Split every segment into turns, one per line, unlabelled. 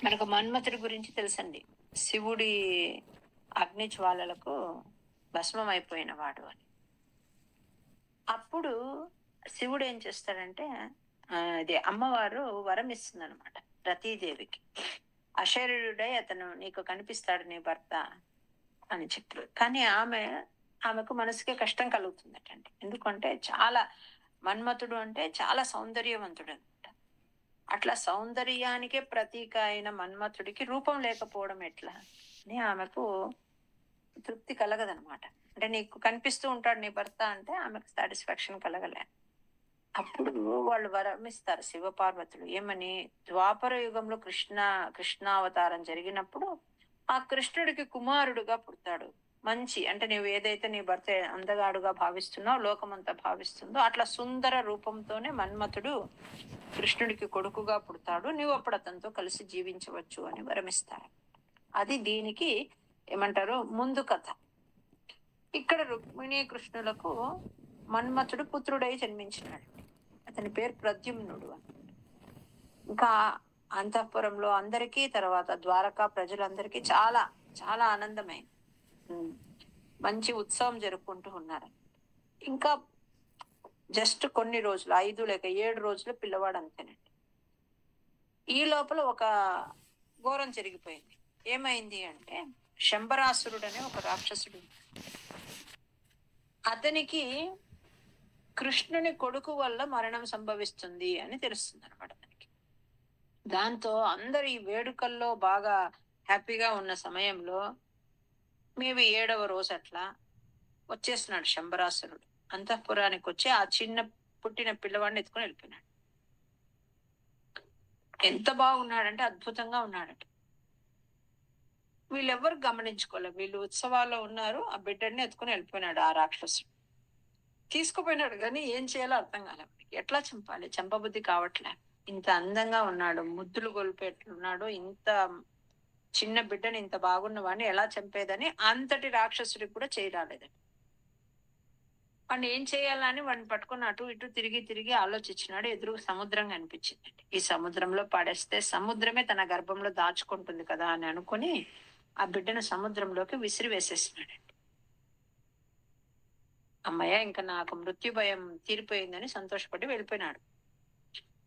మనకు మన్మథుడి గురించి తెలుసండి. శివుడి అగ్ని జ్వాలలకు భస్మం అయిపోయిన వాడు అని. అప్పుడు శివుడు ఏం చేస్తాడంటే అది అమ్మవారు వరం ఇస్తుందనమాట రతీదేవికి. అశరీరుడై అతను నీకు కనిపిస్తాడు నీ భర్త అని చెప్పారు. కానీ ఆమెకు మనసుకే కష్టం కలుగుతుందటండి. ఎందుకంటే చాలా మన్మథుడు అంటే చాలా సౌందర్యవంతుడు అనమాట. అట్లా సౌందర్యానికే ప్రతీక అయిన మన్మథుడికి రూపం లేకపోవడం ఎట్లా అని ఆమెకు తృప్తి కలగదనమాట. అంటే నీకు కనిపిస్తూ ఉంటాడు నీ భర్త అంటే ఆమెకు సాటిస్ఫాక్షన్ కలగలే. అప్పుడు వాళ్ళు వరమిస్తారు శివపార్వతులు. ఏమని? ద్వాపర యుగంలో కృష్ణావతారం జరిగినప్పుడు ఆ కృష్ణుడికి కుమారుడుగా పుడతాడు. మంచి అంటే నువ్వు ఏదైతే నీ భర్త అందగాడుగా భావిస్తున్నావు, లోకమంతా భావిస్తుందో అట్లా సుందర రూపంతోనే మన్మథుడు కృష్ణుడికి కొడుకుగా పుడతాడు. నువ్వు అప్పుడు అతనితో కలిసి జీవించవచ్చు అని వరమిస్తారు. అది దీనికి ఏమంటారు ముందు కథ. ఇక్కడ రుక్మిణీ కృష్ణులకు మన్మథుడు పుత్రుడై జన్మించినాడు. అతని పేరు ప్రద్యుమ్నుడు అని. ఇంకా అంతఃపురంలో అందరికీ, తర్వాత ద్వారకా ప్రజలందరికీ చాలా చాలా ఆనందమైంది. మంచి ఉత్సవం జరుపుకుంటూ ఉన్నారు. ఇంకా జస్ట్ కొన్ని రోజులు 5 లేక 7 రోజులు పిల్లవాడు అంతేనండి. ఈ లోపల ఒక ఘోరం జరిగిపోయింది. ఏమైంది అంటే శంబరాసురుడు అనే ఒక రాక్షసుడు, అతనికి కృష్ణుని కొడుకు వల్ల మరణం సంభవిస్తుంది అని తెలుస్తుంది అనమాట తనకి. దాంతో అందరు ఈ వేడుకల్లో బాగా హ్యాపీగా ఉన్న సమయంలో మేబీ 7వ రోజు అట్లా వచ్చేస్తున్నాడు శంబరాసురుడు. అంతఃపురానికి వచ్చి ఆ చిన్న పుట్టిన పిల్లవాడిని ఎత్తుకొని వెళ్ళిపోయినాడు. ఎంత బాగున్నాడంటే అద్భుతంగా ఉన్నాడట. వీళ్ళెవ్వరు గమనించుకోలేదు. వీళ్ళు ఉత్సవాల్లో ఉన్నారు, ఆ బిడ్డని ఎత్తుకొని వెళ్ళిపోయినాడు ఆ రాక్షసుడు. తీసుకుపోయినాడు కానీ ఏం చేయాలో అర్థం కాలే. ఎట్లా చంపాలి, చంపబుద్ధి కావట్లే. ఇంత అందంగా ఉన్నాడు, ముద్దులు గొలిపేట్లున్నాడు, ఇంత చిన్న బిడ్డని ఇంత బాగున్న వాడిని ఎలా చంపేదని అంతటి రాక్షసుడికి కూడా చేయరాలేదండి. వాడిని ఏం చేయాలని వాడిని పట్టుకుని అటు ఇటు తిరిగి తిరిగి ఆలోచించినాడు. ఎదురు సముద్రం కనిపించిందండి. ఈ సముద్రంలో పడేస్తే సముద్రమే తన గర్భంలో దాచుకుంటుంది కదా అని అనుకుని ఆ బిడ్డను సముద్రంలోకి విసిరి వేసేసినాడండి. అమ్మయ్య ఇంకా నాకు మృత్యు భయం తీరిపోయిందని సంతోషపడి వెళ్ళిపోయినాడు.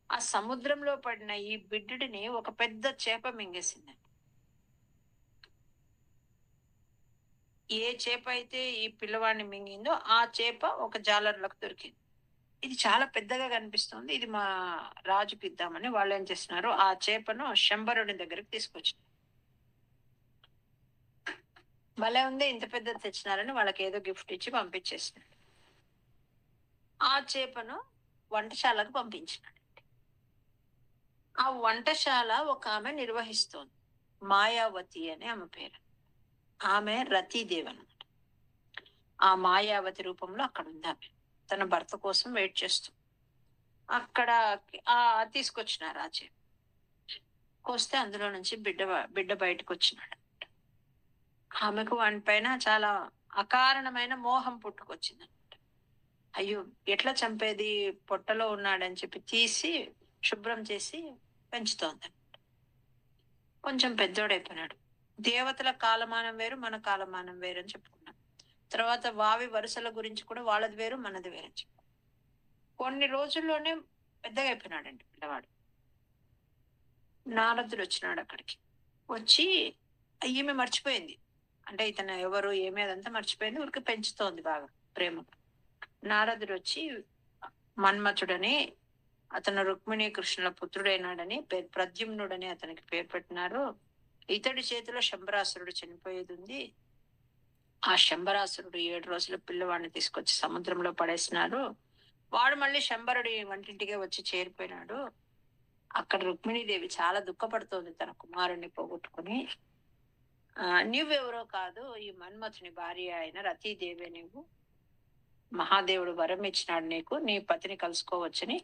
ఆ సముద్రంలో పడిన ఈ బిడ్డడిని ఒక పెద్ద చేప మింగేసిందండి. ఏ చేప అయితే ఈ పిల్లవాడిని మింగిందో ఆ చేప ఒక జాలర్లకు దొరికింది. ఇది చాలా పెద్దగా కనిపిస్తుంది, ఇది మా రాజుకి ఇద్దామని వాళ్ళు ఏం చేస్తున్నారు, ఆ చేపను శంబరుడి దగ్గరికి తీసుకొచ్చారు. భలే ఉంది, ఇంత పెద్దది తెచ్చినారని వాళ్ళకి ఏదో గిఫ్ట్ ఇచ్చి పంపించేసినాడు. ఆ చేపను వంటశాలకు పంపించినాడు. ఆ వంటశాల ఒక ఆమె నిర్వహిస్తోంది, మాయావతి అని ఆమె పేరు. ఆమె రతీదేవి అనమాట. ఆ మాయావతి రూపంలో అక్కడ ఉంది ఆమె. తన భర్త కోసం వెయిట్ చేస్తూ అక్కడ తీసుకొచ్చినారు ఆ చేప. కోస్తే అందులో నుంచి బిడ్డ బయటకు వచ్చినాడు. ఆమెకు వాని పైన చాలా అకారణమైన మోహం పుట్టుకొచ్చింది అనమాట. అయ్యో ఎట్లా చంపేది, పొట్టలో ఉన్నాడని చెప్పి తీసి శుభ్రం చేసి పెంచుతోంది. కొంచెం పెద్దోడైపోయినాడు. దేవతల కాలమానం వేరు, మన కాలమానం వేరు అని చెప్పుకున్నాం. తర్వాత వావి వరుసల గురించి కూడా వాళ్ళది వేరు, మనది వేరు అని చెప్పు. కొన్ని రోజుల్లోనే పెద్దగా అయిపోయినాడండి పిల్లవాడు. నారదుడు వచ్చినాడు అక్కడికి. వచ్చి ఈమె మర్చిపోయింది, అంటే ఇతను ఎవరు ఏమి అదంతా మర్చిపోయింది, ఊరికి పెంచుతోంది బాగా ప్రేమ. నారదుడు వచ్చి మన్మథుడని, అతను రుక్మిణీ కృష్ణుల పుత్రుడైనాడని, ప్రద్యుమ్నుడని అతనికి పేరు పెట్టినారు. ఇతడి చేతిలో శంబరాసురుడు చనిపోయేది ఉంది. ఆ శంబరాసురుడు 7 రోజుల పిల్లవాడిని తీసుకొచ్చి సముద్రంలో పడేసినారు. వాడు మళ్ళీ శంబరుడి వంటింటికే వచ్చి చేరిపోయినాడు. అక్కడ రుక్మిణీదేవి చాలా దుఃఖపడుతోంది తన కుమారుణ్ణి పోగొట్టుకుని. నువ్వెవరో కాదు, ఈ మన్మథుని భార్య అయిన రతీదేవి, నువ్వు మహాదేవుడు వరం ఇచ్చినాడు నీకు, నీ పతిని కలుసుకోవచ్చని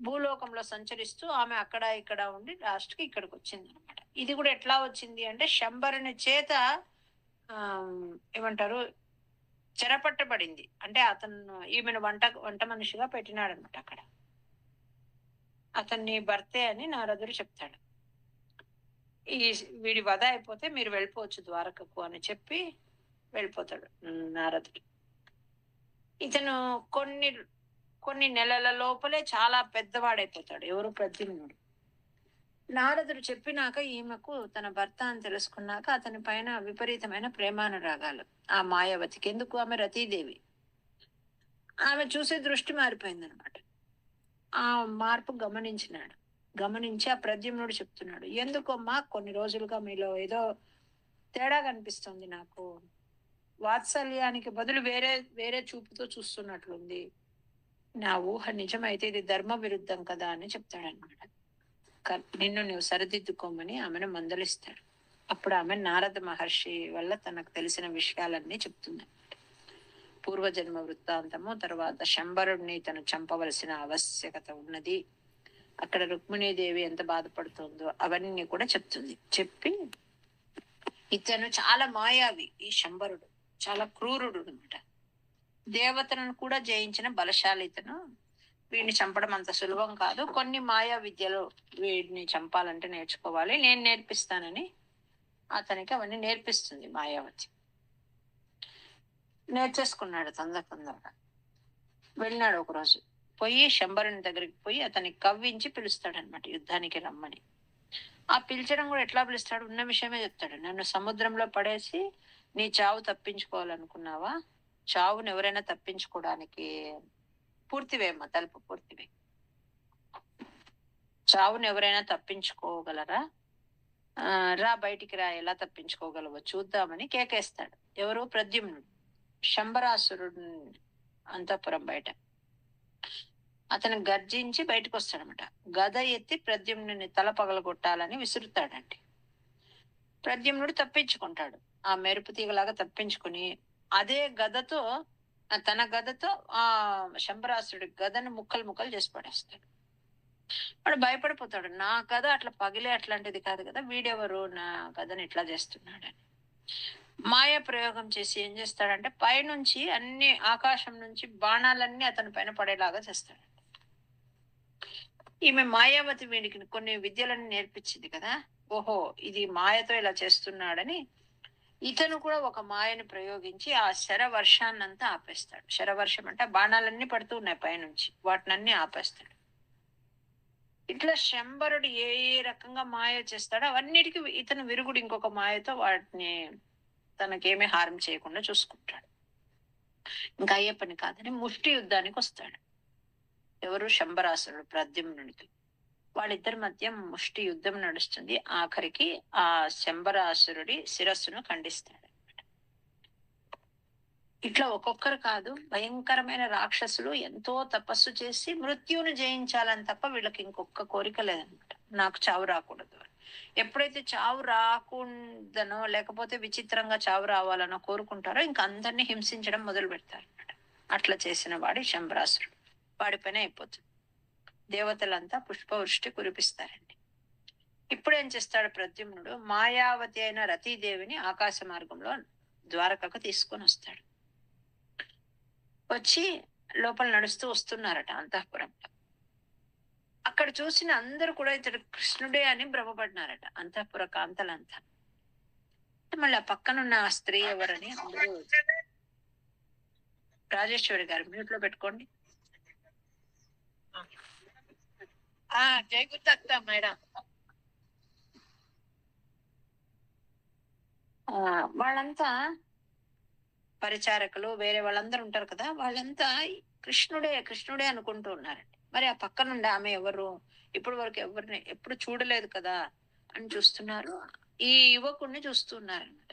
భూలోకంలో సంచరిస్తూ ఆమె అక్కడ ఇక్కడ ఉండి లాస్ట్ కి ఇక్కడికి వచ్చింది అనమాట. ఇది కూడా ఎట్లా వచ్చింది అంటే శంబరుని చేత ఏమంటారు చెరపట్టబడింది. అంటే అతను ఈమెను వంట మనిషిగా పెట్టినాడు అనమాట అక్కడ. అతన్ని భర్తే అని నారదుడు చెప్తాడు. ఈ వీడి వధ అయిపోతే మీరు వెళ్ళిపోవచ్చు ద్వారకకు అని చెప్పి వెళ్ళిపోతాడు నారదుడు. ఇతను కొన్ని కొన్ని నెలల లోపలే చాలా పెద్దవాడైపోతాడు. ఎవరు? ప్రద్యుమ్నుడు. నారదుడు చెప్పినాక ఈమెకు తన భర్త అని తెలుసుకున్నాక అతని పైన విపరీతమైన ప్రేమానురాగాలు ఆ మాయావతికి. ఎందుకు? ఆమె రతీదేవి. ఆమె చూసే దృష్టి మారిపోయిందనమాట. ఆ మార్పు గమనించినాడు. గమనించి ఆ ప్రద్యుమ్నుడు చెప్తున్నాడు, ఎందుకమ్మా కొన్ని రోజులుగా మీలో ఏదో తేడా కనిపిస్తుంది నాకు. వాత్సల్యానికి బదులు వేరే వేరే చూపుతో చూస్తున్నట్లుంది. నా ఊహ నిజమైతే ఇది ధర్మ విరుద్ధం కదా అని చెప్తాడనమాట. నిన్ను నువ్వు సరిదిద్దుకోమని ఆమెను మందలిస్తాడు. అప్పుడు ఆమె నారద మహర్షి వల్ల తనకు తెలిసిన విషయాలన్నీ చెప్తుంది. పూర్వజన్మ వృత్తాంతము, తర్వాత శంబరుడిని తను చంపవలసిన ఆవశ్యకత ఉన్నది, అక్కడ రుక్మిణీదేవి ఎంత బాధపడుతుందో అవన్నీ కూడా చెప్తుంది. చెప్పి ఇతను చాలా మాయావి, ఈ శంబరుడు చాలా క్రూరుడు అనమాట. దేవతలను కూడా జయించిన బలశాలి ఇతను. వీడిని చంపడం అంత సులభం కాదు. కొన్ని మాయా విద్యలు వీడిని చంపాలంటే నేర్చుకోవాలి, నేను నేర్పిస్తానని అతనికి అవన్నీ నేర్పిస్తుంది మాయావతి. నేర్చేసుకున్నాడు తొందరగా. వెళ్ళినాడు ఒకరోజు. పోయి శంబరుని దగ్గరికి పోయి అతనికి కవ్వించి పిలుస్తాడనమాట యుద్ధానికి రమ్మని. ఆ పిలిచడం కూడా ఎట్లా పిలుస్తాడు? ఉన్న విషయమే చెప్తాడు. నన్ను సముద్రంలో పడేసి నీ చావు తప్పించుకోవాలనుకున్నావా? చావును ఎవరైనా తప్పించుకోవడానికి పూర్తివేమ్మా, తలుపు పూర్తివే. చావును ఎవరైనా తప్పించుకోగలరా? రా బయటికి రా, ఎలా తప్పించుకోగలవో చూద్దామని కేకేస్తాడు. ఎవరు? ప్రద్యుమ్నుడు. శంబరాసురుడు అంతఃపురం బయట అతను గర్జించి బయటకు వస్తాడనమాట. గద ఎత్తి ప్రద్యుమ్నుని తల పగలగొట్టాలని విసురుతాడండి. ప్రద్యుమ్నుడు తప్పించుకుంటాడు. ఆ మెరుపు తీగలాగా తప్పించుకుని అదే గదతో, తన గదతో ఆ శంబరాసురుడి గదను ముక్కలు ముక్కలు చేసి పడేస్తాడు. వాడు భయపడిపోతాడు. నా గద అట్లా పగిలే అట్లాంటిది కాదు కదా, వీడెవరు నా గదని ఇట్లా చేస్తున్నాడని. మాయ ప్రయోగం చేసి ఏం చేస్తాడంటే పైనుంచి అన్ని ఆకాశం నుంచి బాణాలన్నీ అతని పైన పడేలాగా చేస్తాడు. ఈమె మాయావతి వీడికి కొన్ని విద్యలను నేర్పించింది కదా. ఓహో, ఇది మాయతో ఇలా చేస్తున్నాడని ఇతను కూడా ఒక మాయను ప్రయోగించి ఆ శరవర్షాన్నంతా ఆపేస్తాడు. శరవర్షం అంటే బాణాలన్నీ పడుతూ ఉన్నాయి పైనుంచి, వాటినన్నీ ఆపేస్తాడు. ఇట్లా శంబరుడు ఏ ఏ రకంగా మాయ చేస్తాడో అవన్నిటికీ ఇతను విరుగుడు ఇంకొక మాయతో వాటిని తనకేమీ హారం చేయకుండా చూసుకుంటాడు. ఇంకా అయ్యే పని కాదని ముష్టి యుద్ధానికి వస్తాడు. ఎవరు? శంబరాసురుడు ప్రద్యుమ్నుడికి. వాళ్ళిద్దరి మధ్య ముష్టి యుద్ధం నడుస్తుంది. ఆఖరికి ఆ శంబరాసురుడి శిరస్సును ఖండిస్తాడు. ఇట్లా ఒక్కొక్కరు కాదు, భయంకరమైన రాక్షసులు ఎంతో తపస్సు చేసి మృత్యువును జయించాలని తప్ప వీళ్ళకి ఇంకొక కోరిక లేదనమాట. నాకు చావు రాకూడదు. ఎప్పుడైతే చావు రాకుండానో లేకపోతే విచిత్రంగా చావు రావాలనో కోరుకుంటారో ఇంకా అందరినీ హింసించడం మొదలు పెడతారు అనమాట. అట్లా చేసిన వాడి శంబరాసురుడు. వాడి పైన అయిపోతుంది. దేవతలంతా పుష్పవృష్టి కురిపిస్తారండి. ఇప్పుడు ఏం చేస్తాడు ప్రద్యుమ్నుడు? మాయావతి అయిన రతీదేవిని ఆకాశ మార్గంలో ద్వారకకు తీసుకొని వస్తాడు. వచ్చి లోపల నడుస్తూ వస్తున్నారట అంతఃపురంలో. అక్కడ చూసిన అందరూ కూడా ఇతడు కృష్ణుడే అని భ్రమపడినారట అంతఃపుర కాంతలంతా. మళ్ళీ ఆ పక్కనున్న ఆ స్త్రీ ఎవరని అందరూ. రాజేశ్వరి గారు మ్యూట్ లో పెట్టుకోండి. జై గుర్త మేడం. వాళ్ళంతా పరిచారకులు వేరే వాళ్ళందరూ ఉంటారు కదా, వాళ్ళంతా కృష్ణుడే కృష్ణుడే అనుకుంటూ ఉన్నారండి. మరి ఆ పక్కనుండి ఆమె ఎవరు? ఇప్పటి వరకు ఎవరిని ఎప్పుడు చూడలేదు కదా అని చూస్తున్నారు. ఈ యువకుడిని చూస్తున్నారు అనమాట.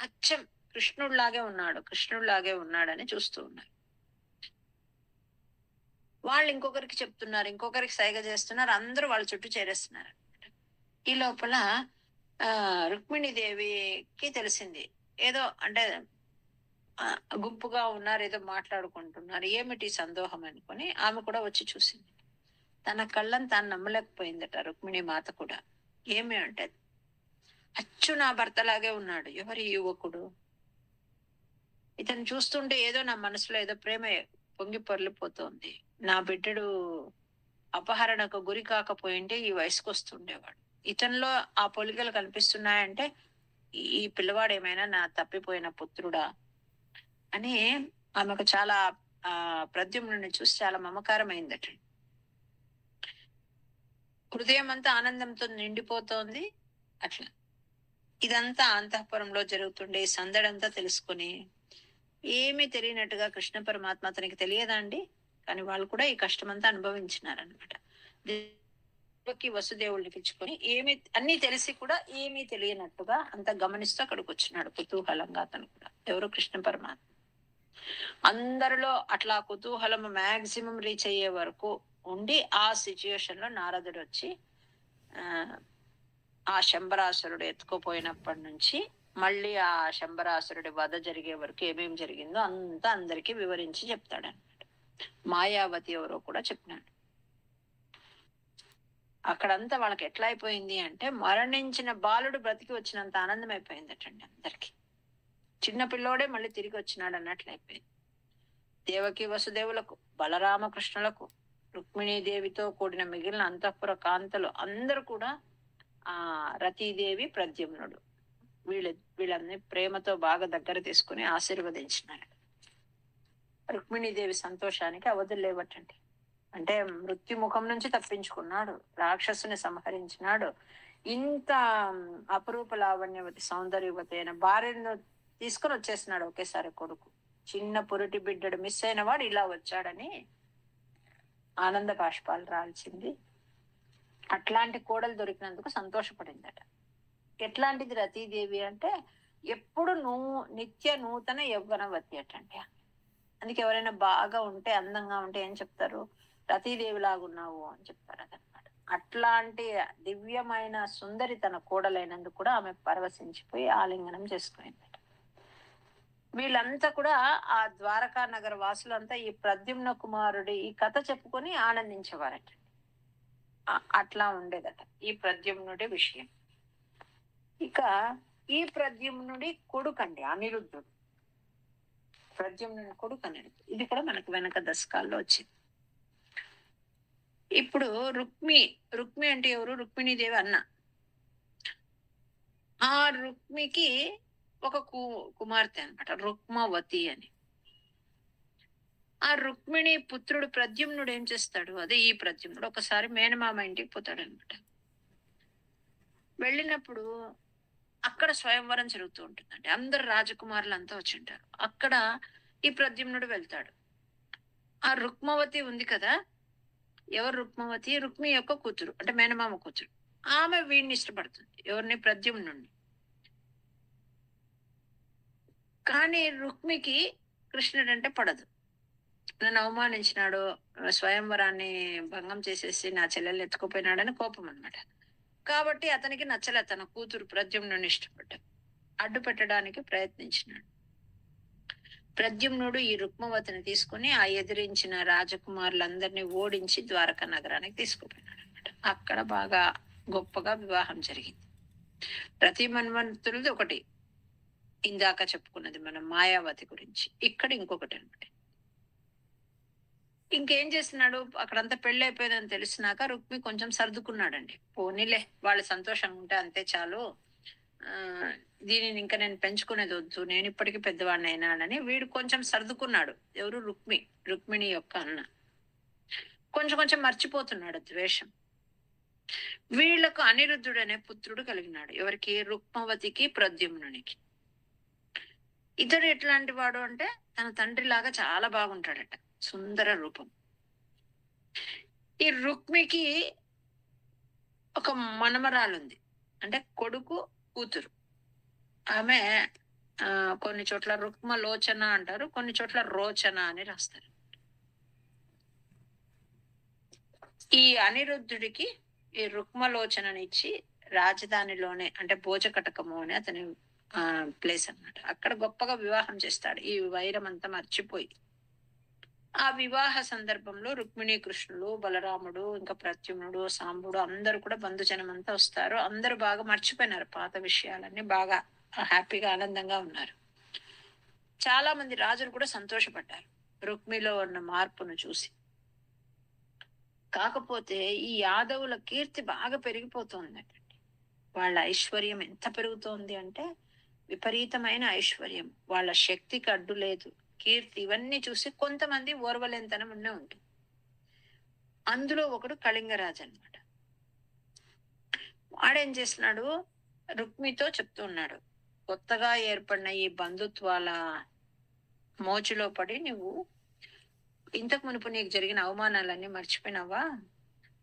అచ్చం కృష్ణుడిలాగే ఉన్నాడు, కృష్ణుడిలాగే ఉన్నాడని చూస్తూ ఉన్నారు. వాళ్ళు ఇంకొకరికి చెప్తున్నారు, ఇంకొకరికి సైగ చేస్తున్నారు. అందరూ వాళ్ళ చుట్టూ చేరేస్తున్నారు అనమాట. ఈ లోపల రుక్మిణీదేవికి తెలిసింది ఏదో, అంటే గుంపుగా ఉన్నారు, ఏదో మాట్లాడుకుంటున్నారు, ఏమిటి సందోహం అనుకుని ఆమె కూడా వచ్చి చూసింది. తన కళ్ళని తాను నమ్మలేకపోయిందట రుక్మిణి మాత కూడా. ఏమి అంటే అచ్చు నా భర్తలాగే ఉన్నాడు. ఎవరి యువకుడు? ఇతను చూస్తుంటే ఏదో నా మనసులో ఏదో ప్రేమ పొంగి పొర్లిపోతోంది. నా బిడ్డడు అపహరణకు గురి కాకపోయింటే ఈ వయసుకు వస్తుండేవాడు. ఇతనిలో ఆ పొలికలు కనిపిస్తున్నాయంటే ఈ పిల్లవాడు ఏమైనా నా తప్పిపోయిన పుత్రుడా అని ఆమెకు చాలా ప్రద్యుమ్నుని చూసి చాలా మమకారం అయిందట. హృదయం అంతా ఆనందంతో నిండిపోతోంది. అట్లా ఇదంతా అంతఃపురంలో జరుగుతుండే ఈ సందడంతా తెలుసుకుని ఏమీ తెలియనట్టుగా కృష్ణ పరమాత్మ అతనికి తెలియదా అండి, కానీ వాళ్ళు కూడా ఈ కష్టమంతా అనుభవించినారనమాట. దేవకి వసుదేవుల్ని పిలుచుకొని ఏమి అన్ని తెలిసి కూడా ఏమీ తెలియనట్టుగా అంత గమనిస్తూ అక్కడికి వచ్చినాడు కుతూహలంగా. అతను కూడా ఎవరు, కృష్ణ పరమాత్మ. అందరిలో అట్లా కుతూహలం మాక్సిమం రీచ్ అయ్యే వరకు ఉండి ఆ సిచ్యుయేషన్ లో నారదుడు వచ్చి ఆ శంబరాసురుడు ఎత్తుకుపోయినప్పటి నుంచి మళ్ళీ ఆ శంబరాసురుడి వధ జరిగే వరకు ఏమేం జరిగిందో అంతా అందరికి వివరించి చెప్తాడన్నమాట. మాయావతి ఎవరో కూడా చెప్పినాడు. అక్కడంతా వాళ్ళకి ఎట్లా అయిపోయింది అంటే మరణించిన బాలుడు బ్రతికి వచ్చినంత ఆనందం అయిపోయిందటండి అందరికి. చిన్న పిల్లోడే మళ్ళీ తిరిగి వచ్చినాడు అన్నట్లయిపోయింది. దేవకి వసుదేవులకు, బలరామకృష్ణులకు, రుక్మిణీదేవితో కూడిన మిగిలిన అంతఃపుర కాంతలు అందరూ కూడా ఆ రతీదేవి, ప్రద్యుమ్నుడు వీళ్ళని ప్రేమతో బాగా దగ్గర తీసుకుని ఆశీర్వదించినారు. రుక్మిణీదేవి సంతోషానికి అవధులు లేవటండి. అంటే మృత్యు ముఖం నుంచి తప్పించుకున్నాడు, రాక్షసుని సంహరించినాడు, ఇంత అపురూప లావణ్యవతి సౌందర్యవతి అయిన భార్యను తీసుకుని వచ్చేసినాడు ఒకేసారి కొడుకు. చిన్న పురిటి బిడ్డడు మిస్ అయిన వాడు ఇలా వచ్చాడని ఆనంద బాష్పాలు రాల్చింది. అట్లాంటి కోడలు దొరికినందుకు సంతోషపడిందట. ఎట్లాంటిది రతీదేవి అంటే ఎప్పుడు నిత్య నూతన యవ్వనవతి అటండి. అందుకే ఎవరైనా బాగా ఉంటే, అందంగా ఉంటే ఏం చెప్తారు, రతీదేవి లాగున్నావు అని చెప్తారు అదనమాట. అట్లాంటి దివ్యమైన సుందరి తన కోడలైనందుకు కూడా ఆమె పరవశించిపోయి ఆలింగనం చేసుకునిందట. వీళ్ళంతా కూడా ఆ ద్వారకా నగర వాసులంతా ఈ ప్రద్యుమ్న కుమారుడి ఈ కథ చెప్పుకొని ఆనందించేవారట. అట్లా ఉండేదట ఈ ప్రద్యుమ్నుడి విషయం. ఇక ఈ ప్రద్యుమ్నుడి కొడుకండి అనిరుద్ధుడు. ప్రద్యుమ్నుడి కొడుకు అనిరుద్ధుడు. ఇది కూడా మనకు వెనక దశకాల్లో వచ్చింది. ఇప్పుడు రుక్మి అంటే ఎవరు, రుక్మిణీదేవి అన్న. ఆ రుక్మికి ఒక కుమార్తె అనమాట, రుక్మవతి అని. ఆ రుక్మిణి పుత్రుడు ప్రద్యుమ్నుడు ఏం చేస్తాడు, అదే ఈ ప్రద్యుమ్నుడు ఒకసారి మేనమామ ఇంటికి పోతాడు అనమాట. వెళ్ళినప్పుడు అక్కడ స్వయంవరం జరుగుతూ ఉంటుందండి. అందరు రాజకుమారులు అంతా వచ్చి ఉంటారు. అక్కడ ఈ ప్రద్యుమ్నుడు వెళ్తాడు. ఆ రుక్మవతి ఉంది కదా, ఎవరు రుక్మవతి, రుక్మి యొక్క కూతురు, అంటే మేనమామ కూతురు. ఆమె వీడిని ఇష్టపడుతుంది, ఎవరిని, ప్రద్యుమ్నుడిని. కానీ రుక్మికి కృష్ణుడు అంటే పడదు. నన్ను అవమానించినాడు, స్వయంవరాన్ని భంగం చేసేసి నా చెల్లెల్ని ఎత్తుకుపోయినాడని కోపం అనమాట. కాబట్టి అతనికి నచ్చలే తన కూతురు ప్రద్యుమ్నుడిని ఇష్టపడ్డా, అడ్డు పెట్టడానికి ప్రయత్నించినాడు. ప్రద్యుమ్నుడు ఈ రుక్మవతిని తీసుకుని ఆ ఎదిరించిన రాజకుమారులందరినీ ఓడించి ద్వారకా నగరానికి తీసుకుపోయినాడు అనమాట. అక్కడ బాగా గొప్పగా వివాహం జరిగింది. ప్రతి మన్వంతులది ఒకటి, ఇందాక చెప్పుకున్నది మనం మాయావతి గురించి. ఇక్కడ ఇంకొకటి అనమాట. ఇంకేం చేస్తున్నాడు, అక్కడంతా పెళ్లి అయిపోయిందని తెలిసినాక రుక్మి కొంచెం సర్దుకున్నాడండి. పోనీలే, వాళ్ళు సంతోషంగా ఉంటే అంతే చాలు, దీనిని ఇంకా నేను పెంచుకునేది వద్దు, నేను ఇప్పటికీ పెద్దవాడిని అయినానని వీడు కొంచెం సర్దుకున్నాడు. ఎవరు, రుక్మిణి యొక్క అన్న. కొంచెం కొంచెం మర్చిపోతున్నాడు ద్వేషం. వీళ్లకు అనిరుద్ధుడు అనే పుత్రుడు కలిగినాడు. ఎవరికి, రుక్మవతికి, ప్రద్యుమ్నునికి. ఇతడు ఎట్లాంటి వాడు అంటే తన తండ్రి లాగా చాలా బాగుంటాడట, సుందర రూపం. ఈ రుక్మికి ఒక మనమరాలుంది, అంటే కొడుకు కూతురు. ఆమె కొన్ని చోట్ల రుక్మలోచన అంటారు, కొన్ని చోట్ల రోచన అని రాస్తారు. ఈ అనిరుద్ధుడికి ఈ రుక్మలోచననిచ్చి రాజధానిలోనే, అంటే భోజకటకము అని అతని ప్లేస్ అన్నమాట, అక్కడ గొప్పగా వివాహం చేస్తాడు ఈ వైరం అంతా మర్చిపోయి. ఆ వివాహ సందర్భంలో రుక్మిణీ కృష్ణుడు, బలరాముడు, ఇంకా ప్రద్యుమ్నుడు, సాంబుడు అందరూ కూడా బంధుజనం అంతా వస్తారు. అందరూ బాగా మర్చిపోయినారు పాత విషయాలన్నీ, బాగా హ్యాపీగా ఆనందంగా ఉన్నారు. చాలా మంది రాజులు కూడా సంతోషపడ్డారు రుక్మిలో ఉన్న మార్పును చూసి. కాకపోతే ఈ యాదవుల కీర్తి బాగా పెరిగిపోతుందండి. వాళ్ళ ఐశ్వర్యం ఎంత పెరుగుతోంది అంటే విపరీతమైన ఐశ్వర్యం, వాళ్ళ శక్తికి అడ్డు లేదు, కీర్తి, ఇవన్నీ చూసి కొంతమంది ఓర్వలేంతనం ఉండే ఉంటుంది. అందులో ఒకడు కళింగరాజు అనమాట. వాడేం చేస్తున్నాడు, రుక్మితో చెప్తూ ఉన్నాడు, కొత్తగా ఏర్పడిన ఈ బంధుత్వాల మోచులో పడి నువ్వు ఇంతకు మునుపు నీకు జరిగిన అవమానాలన్నీ మర్చిపోయినావా?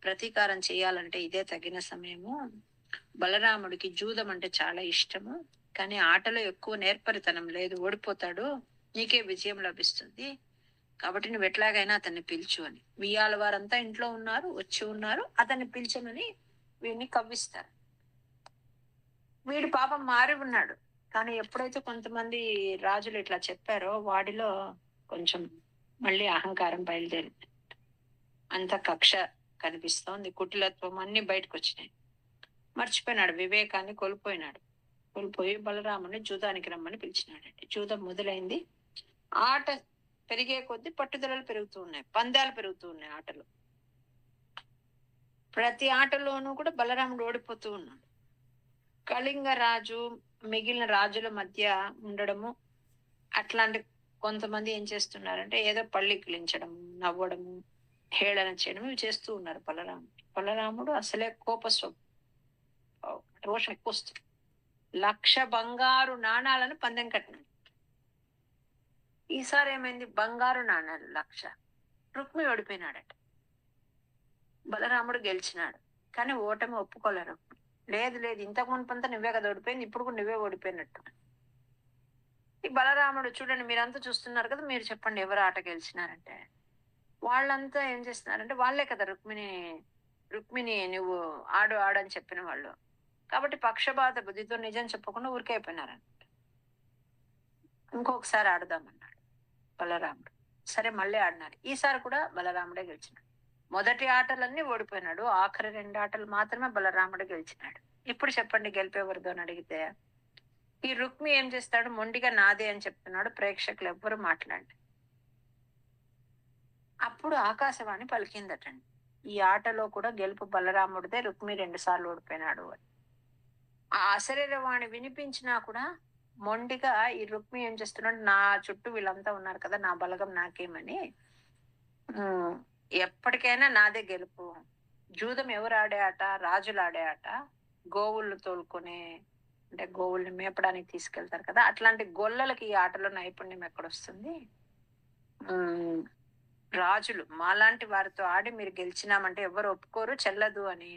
ప్రతీకారం చేయాలంటే ఇదే తగిన సమయము. బలరాముడికి జూదం అంటే చాలా ఇష్టము, కానీ ఆటలో ఎక్కువ నేర్పరితనం లేదు, ఓడిపోతాడు, నీకే విజయం లభిస్తుంది, కాబట్టి నువ్వు ఎట్లాగైనా అతన్ని పిలుచు అని. వియ్యాల వారంతా ఇంట్లో ఉన్నారు, వచ్చి ఉన్నారు, అతన్ని పిలిచమని వీడిని కవ్విస్తారు. వీడు పాపం మారి ఉన్నాడు, కానీ ఎప్పుడైతే కొంతమంది రాజులు ఇట్లా చెప్పారో వాడిలో కొంచెం మళ్ళీ అహంకారం బయలుదేరింది. అంత కక్ష కనిపిస్తోంది, కుటిలత్వం అన్ని బయటకు వచ్చినాయి. మర్చిపోయినాడు, వివేకాన్ని కోల్పోయి బలరాముని జూదానికి రమ్మని పిలిచినాడండి. జూదం మొదలైంది. ఆట పెరిగే కొద్దీ పట్టుదలలు పెరుగుతూ ఉన్నాయి, పందాలు పెరుగుతూ ఉన్నాయి. ఆటలు ప్రతి ఆటలోనూ కూడా బలరాముడు ఓడిపోతూ ఉన్నాడు. కళింగ రాజు మిగిలిన రాజుల మధ్య ఉండడము, అట్లాంటి కొంతమంది ఏం చేస్తున్నారంటే ఏదో పళ్ళికిలించడము, నవ్వడము, హేళన చేయడం, ఇవి చేస్తూ ఉన్నారు బలరాముడు అసలే రోషం ఎక్కువ వస్తుంది. 1,00,000 బంగారు నాణాలను పందెం కట్టినాడు. ఈసారి ఏమైంది, బంగారు నాణాలు 1,00,000. రుక్మి ఓడిపోయినాడట. బలరాముడు గెలిచినాడు, కానీ ఓటమి ఒప్పుకోలేరు. లేదు లేదు, ఇంతకు మునుపంతా నువ్వే కదా ఓడిపోయింది, ఇప్పుడు కూడా నువ్వే ఓడిపోయినట్టు. ఈ బలరాముడు చూడండి, మీరంతా చూస్తున్నారు కదా, మీరు చెప్పండి ఎవరు ఆట గెలిచినారంటే. వాళ్ళంతా ఏం చేస్తున్నారంటే వాళ్ళే కదా రుక్మిణి నువ్వు ఆడని చెప్పిన వాళ్ళు, కాబట్టి పక్షపాత బుద్ధితో నిజం చెప్పకుండా ఊరికైపోయినారనమాట. ఇంకొకసారి ఆడదామన్నాడు బలరాముడు. సరే మళ్ళీ ఆడినారు. ఈసారి కూడా బలరాముడే గెలిచినాడు. మొదటి ఆటలన్నీ ఓడిపోయినాడు, ఆఖరి 2 ఆటలు మాత్రమే బలరాముడు గెలిచినాడు. ఇప్పుడు చెప్పండి గెలిపేవరదో అని అడిగితే ఈ రుక్మి ఏం చేస్తాడు, మొండిగా నాదే అని చెప్తున్నాడు. ప్రేక్షకులు ఎవ్వరు మాట్లాడండి. అప్పుడు ఆకాశవాణి పలికిందటండి, ఈ ఆటలో కూడా గెలుపు బలరాముడిదే, రుక్మి 2 సార్లు ఓడిపోయినాడు అని. ఆ అశరీరవాణి వినిపించినా కూడా మొండిగా ఈ రుక్మి ఏం చేస్తున్నాడు, నా చుట్టూ వీళ్ళంతా ఉన్నారు కదా, నా బలగం నాకేమని, ఎప్పటికైనా నాదే గెలుపు. జూదం ఎవరు ఆడే ఆట, రాజులు ఆడే ఆట. గోవులు తోలుకునే, అంటే గోవుల్ని మేపడానికి తీసుకెళ్తారు కదా, అట్లాంటి గొల్లలకి ఈ ఆటలో నైపుణ్యం ఎక్కడొస్తుంది? రాజులు మాలాంటి వారితో ఆడి మీరు గెలిచినామంటే ఎవరు ఒప్పుకోరు, చెల్లదు అని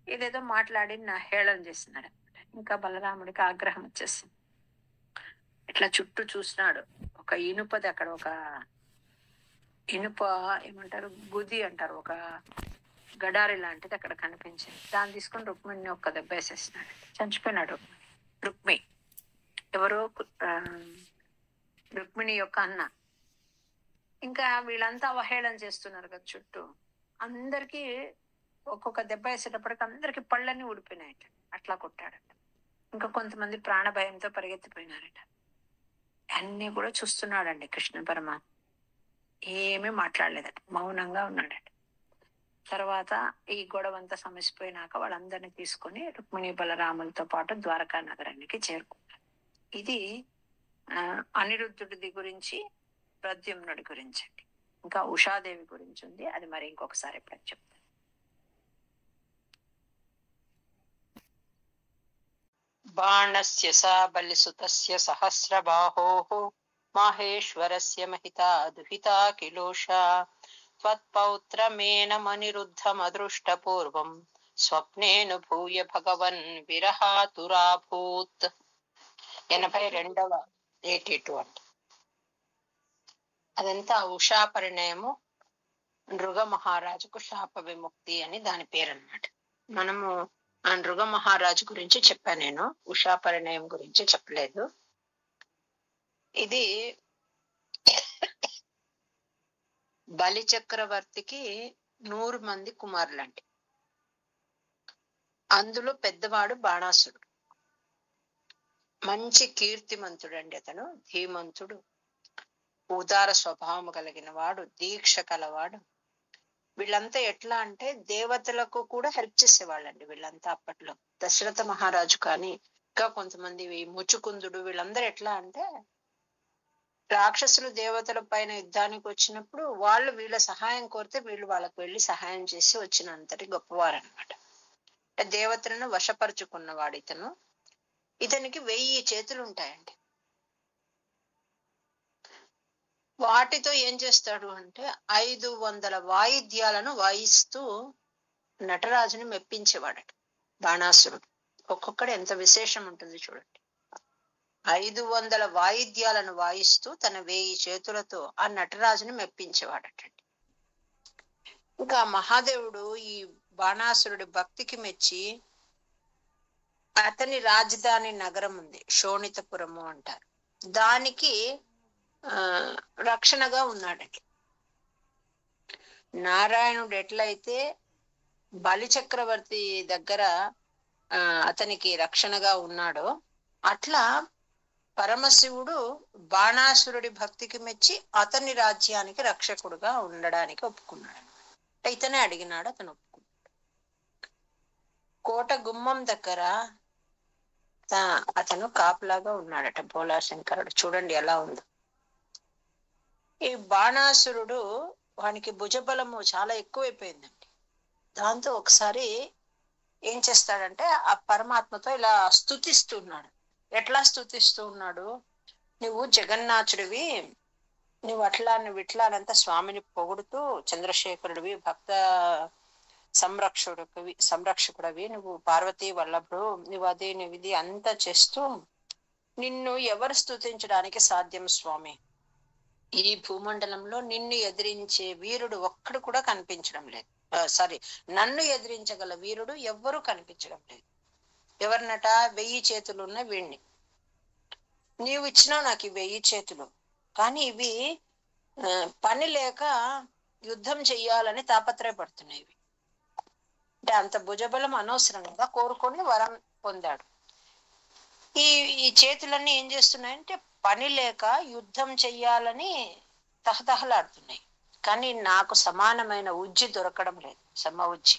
ఇదేదో మాట్లాడి నా హేళన చేస్తున్నాడు అనమాట. ఇంకా బలరాముడికి ఆగ్రహం వచ్చేసింది. ఇట్లా చుట్టూ చూసినాడు, ఒక ఇనుపది అక్కడ, ఒక ఇనుప ఏమంటారు, గుది అంటారు, ఒక గడారి లాంటిది అక్కడ కనిపించింది. దాన్ని తీసుకొని రుక్మిణిని ఒక్క దెబ్బ వేసేసినాడు, చనిపోయినాడు. రుక్మి ఎవరో రుక్మిణి యొక్క అన్న. ఇంకా వీళ్ళంతా అవహేళన చేస్తున్నారు కదా చుట్టూ, అందరికి ఒక్కొక్క దెబ్బ వేసేటప్పటికి అందరికి పళ్ళన్నీ ఊడిపోయినాయట, అట్లా కొట్టాడట. ఇంకా కొంతమంది ప్రాణ భయంతో పరిగెత్తిపోయినారట. అన్ని కూడా చూస్తున్నాడండి కృష్ణ పరమాత్మ, ఏమీ మాట్లాడలేదట, మౌనంగా ఉన్నాడట. తర్వాత ఈ గొడవంతా సమసిపోయినాక వాళ్ళందరినీ తీసుకొని రుక్మిణి బలరాములతో పాటు ద్వారకా నగరానికి చేరుకున్నారు. ఇది అనిరుద్ధుడి గురించి, ప్రద్యుమ్నుడి గురించి అండి. ఇంకా ఉషాదేవి గురించి ఉంది, అది మరి ఇంకొకసారి ఎప్పుడైనా చెప్తాను. బాణస్య సా బలిసుతస్య సహస్రబాహోః మాహేశ్వరస్య మహితా దుహితా కిలోషా త్వత్పౌత్రమేనమనిరుద్ధమదృష్టపూర్వం స్వప్నేను భూయ భగవన్ విరహాతురాభూత్. 82వ 82 అంట. అదంతా ఉషా పరిణయము, నృగ మహారాజుకు శాప విముక్తి అని దాని పేరు అన్నమాట. మనము ఆ నృగ మహారాజు గురించి చెప్పాను నేను, ఉషా పరిణయం గురించి చెప్పలేదు. ఇది బలి చక్రవర్తికి 100 మంది కుమారులండి. అందులో పెద్దవాడు బాణాసుడు. మంచి కీర్తిమంతుడు అండి అతను, ధీమంతుడు, ఉదార స్వభావం కలిగిన వాడు, దీక్ష కలవాడు. వీళ్ళంతా ఎట్లా అంటే దేవతలకు కూడా హెల్ప్ చేసేవాళ్ళండి వీళ్ళంతా అప్పట్లో. దశరథ మహారాజు కానీ ఇంకా కొంతమంది ముచుకుందుడు వీళ్ళందరూ ఎట్లా అంటే రాక్షసులు దేవతల పైన యుద్ధానికి వచ్చినప్పుడు వాళ్ళు వీళ్ళ సహాయం కోరితే వీళ్ళు వాళ్ళకు వెళ్ళి సహాయం చేసి వచ్చినంతటి గొప్పవారనమాట. దేవతలను వశపరుచుకున్నవాడు ఇతను. ఇతనికి 1000 చేతులు ఉంటాయండి. వాటితో ఏం చేస్తాడు అంటే 500 వాయిద్యాలను వాయిస్తూ నటరాజుని మెప్పించేవాడట బాణాసురుడు. ఒక్కొక్కడు ఎంత విశేషం ఉంటుంది చూడండి. 500 వాయిద్యాలను వాయిస్తూ తన 1000 చేతులతో ఆ నటరాజుని మెప్పించేవాడటండి. ఇంకా మహాదేవుడు ఈ బాణాసురుడి భక్తికి మెచ్చి అతని రాజధాని నగరం ఉంది, శోణితపురము అంటారు, దానికి రక్షణగా ఉన్నాడండి. నారాయణుడు ఎట్లయితే బలి చక్రవర్తి దగ్గర అతనికి రక్షణగా ఉన్నాడో అట్లా పరమశివుడు బాణాసురుడి భక్తికి మెచ్చి అతని రాజ్యానికి రక్షకుడుగా ఉండడానికి ఒప్పుకున్నాడు. ఇతనే అడిగినాడు, అతను ఒప్పుకున్నాడు. కోట గుమ్మం దగ్గర అతను కాపులాగా ఉన్నాడట భోళాశంకరుడు. చూడండి ఎలా ఉందో. ఈ బాణాసురుడు వానికి భుజబలము చాలా ఎక్కువైపోయిందండి. దాంతో ఒకసారి ఏం చేస్తాడంటే ఆ పరమాత్మతో ఇలా స్తుతిస్తున్నాడు. ఎట్లా స్తుతిస్తూ ఉన్నాడు? నువ్వు జగన్నాథుడివి, నువ్వు అట్లా నువ్వు ఇట్లా అనంతా స్వామిని పొగుడుతూ చంద్రశేఖరుడివి, భక్త సంరక్షకుడివి, నువ్వు పార్వతీ వల్లభుడు, నువ్వు అది నువ్వు ఇది అంతా చేస్తూ నిన్ను ఎవరు స్తుతించడానికి సాధ్యం స్వామి? ఈ భూమండలంలో నిన్ను ఎదిరించే వీరుడు ఒక్కడు కూడా కనిపించడం లేదు. నన్ను ఎదిరించగల వీరుడు ఎవ్వరూ కనిపించడం లేదు. ఎవరినట? 1000 చేతులు ఉన్న వీణ్ణి నీవు ఇచ్చినావు నాకు ఈ 1000 చేతులు. కానీ ఇవి పని లేక యుద్ధం చెయ్యాలని తాపత్రయపడుతున్నాయి. అంటే అంత భుజబలం అనవసరంగా కోరుకొని వరం పొందాడు. ఈ చేతులన్నీ ఏం చేస్తున్నాయంటే పని లేక యుద్ధం చెయ్యాలని తహతహలాడుతున్నాయి. కానీ నాకు సమానమైన ఉజ్జి దొరకడం లేదు, సమ ఉజ్జి.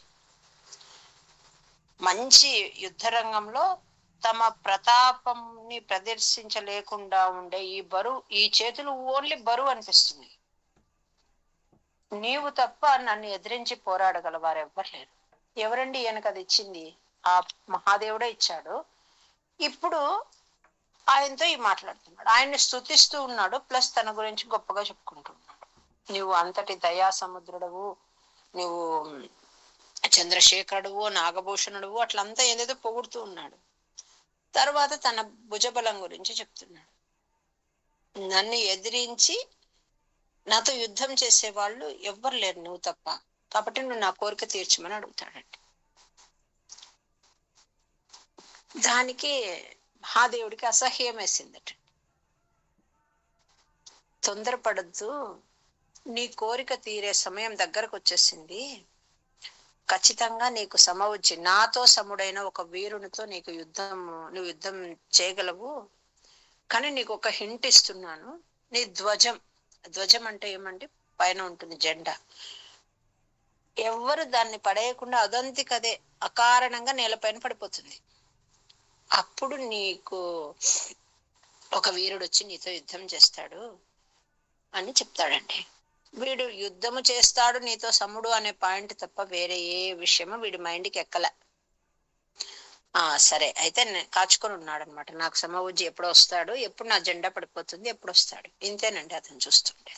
మంచి యుద్ధ రంగంలో తమ ప్రతాపంని ప్రదర్శించలేకుండా ఉండే ఈ చేతులు ఓన్లీ బరువు అనిపిస్తుంది. నీవు తప్ప నన్ను ఎదిరించి పోరాడగల వారు ఎవ్వరు లేరు. ఎవరండి ఈయనకు అది ఇచ్చింది? ఆ మహాదేవుడే ఇచ్చాడు. ఇప్పుడు ఆయనతో ఈ మాట్లాడుతున్నాడు, ఆయన్ని స్తుతిస్తూ ఉన్నాడు, ప్లస్ తన గురించి గొప్పగా చెప్పుకుంటున్నాడు. నువ్వు అంతటి దయా సముద్రుడవు, నువ్వు చంద్రశేఖరుడువు, నాగభూషణుడువు, అట్లంతా ఏదేదో పొగుడుతూ ఉన్నాడు. తర్వాత తన భుజబలం గురించి చెప్తున్నాడు. నన్ను ఎదిరించి నాతో యుద్ధం చేసే వాళ్ళు ఎవ్వరు లేరు నువ్వు తప్ప, కాబట్టి నువ్వు నా కోరిక తీర్చమని అడుగుతాడండి. దానికి మహాదేవుడికి అసహ్యం వేసిందట. తొందరపడద్దు, నీ కోరిక తీరే సమయం దగ్గరకు వచ్చేసింది. ఖచ్చితంగా నీకు సమవుచ్చి నాతో సముడైన ఒక వీరునితో నువ్వు యుద్ధం చేయగలవు. కానీ నీకు ఒక హింట్ ఇస్తున్నాను. నీ ధ్వజం అంటే ఏమంటే పైన ఉంటుంది జెండా. ఎవ్వరు దాన్ని పడేయకుండా అదంతికదే అకారణంగా నేలపైన పడిపోతుంది. అప్పుడు నీకు ఒక వీరుడు వచ్చి నీతో యుద్ధం చేస్తాడు అని చెప్తాడండి. వీడు యుద్ధము చేస్తాడు నీతో సముడు అనే పాయింట్ తప్ప వేరే ఏ విషయమో వీడి మైండ్కి ఎక్కల. సరే అయితే కాచుకొని ఉన్నాడు అనమాట. నాకు సమవుజ్జి ఎప్పుడు వస్తాడు, ఎప్పుడు నా జెండా పడిపోతుంది, ఎప్పుడు వస్తాడు, ఇంతేనండి అతను చూస్తుంటే.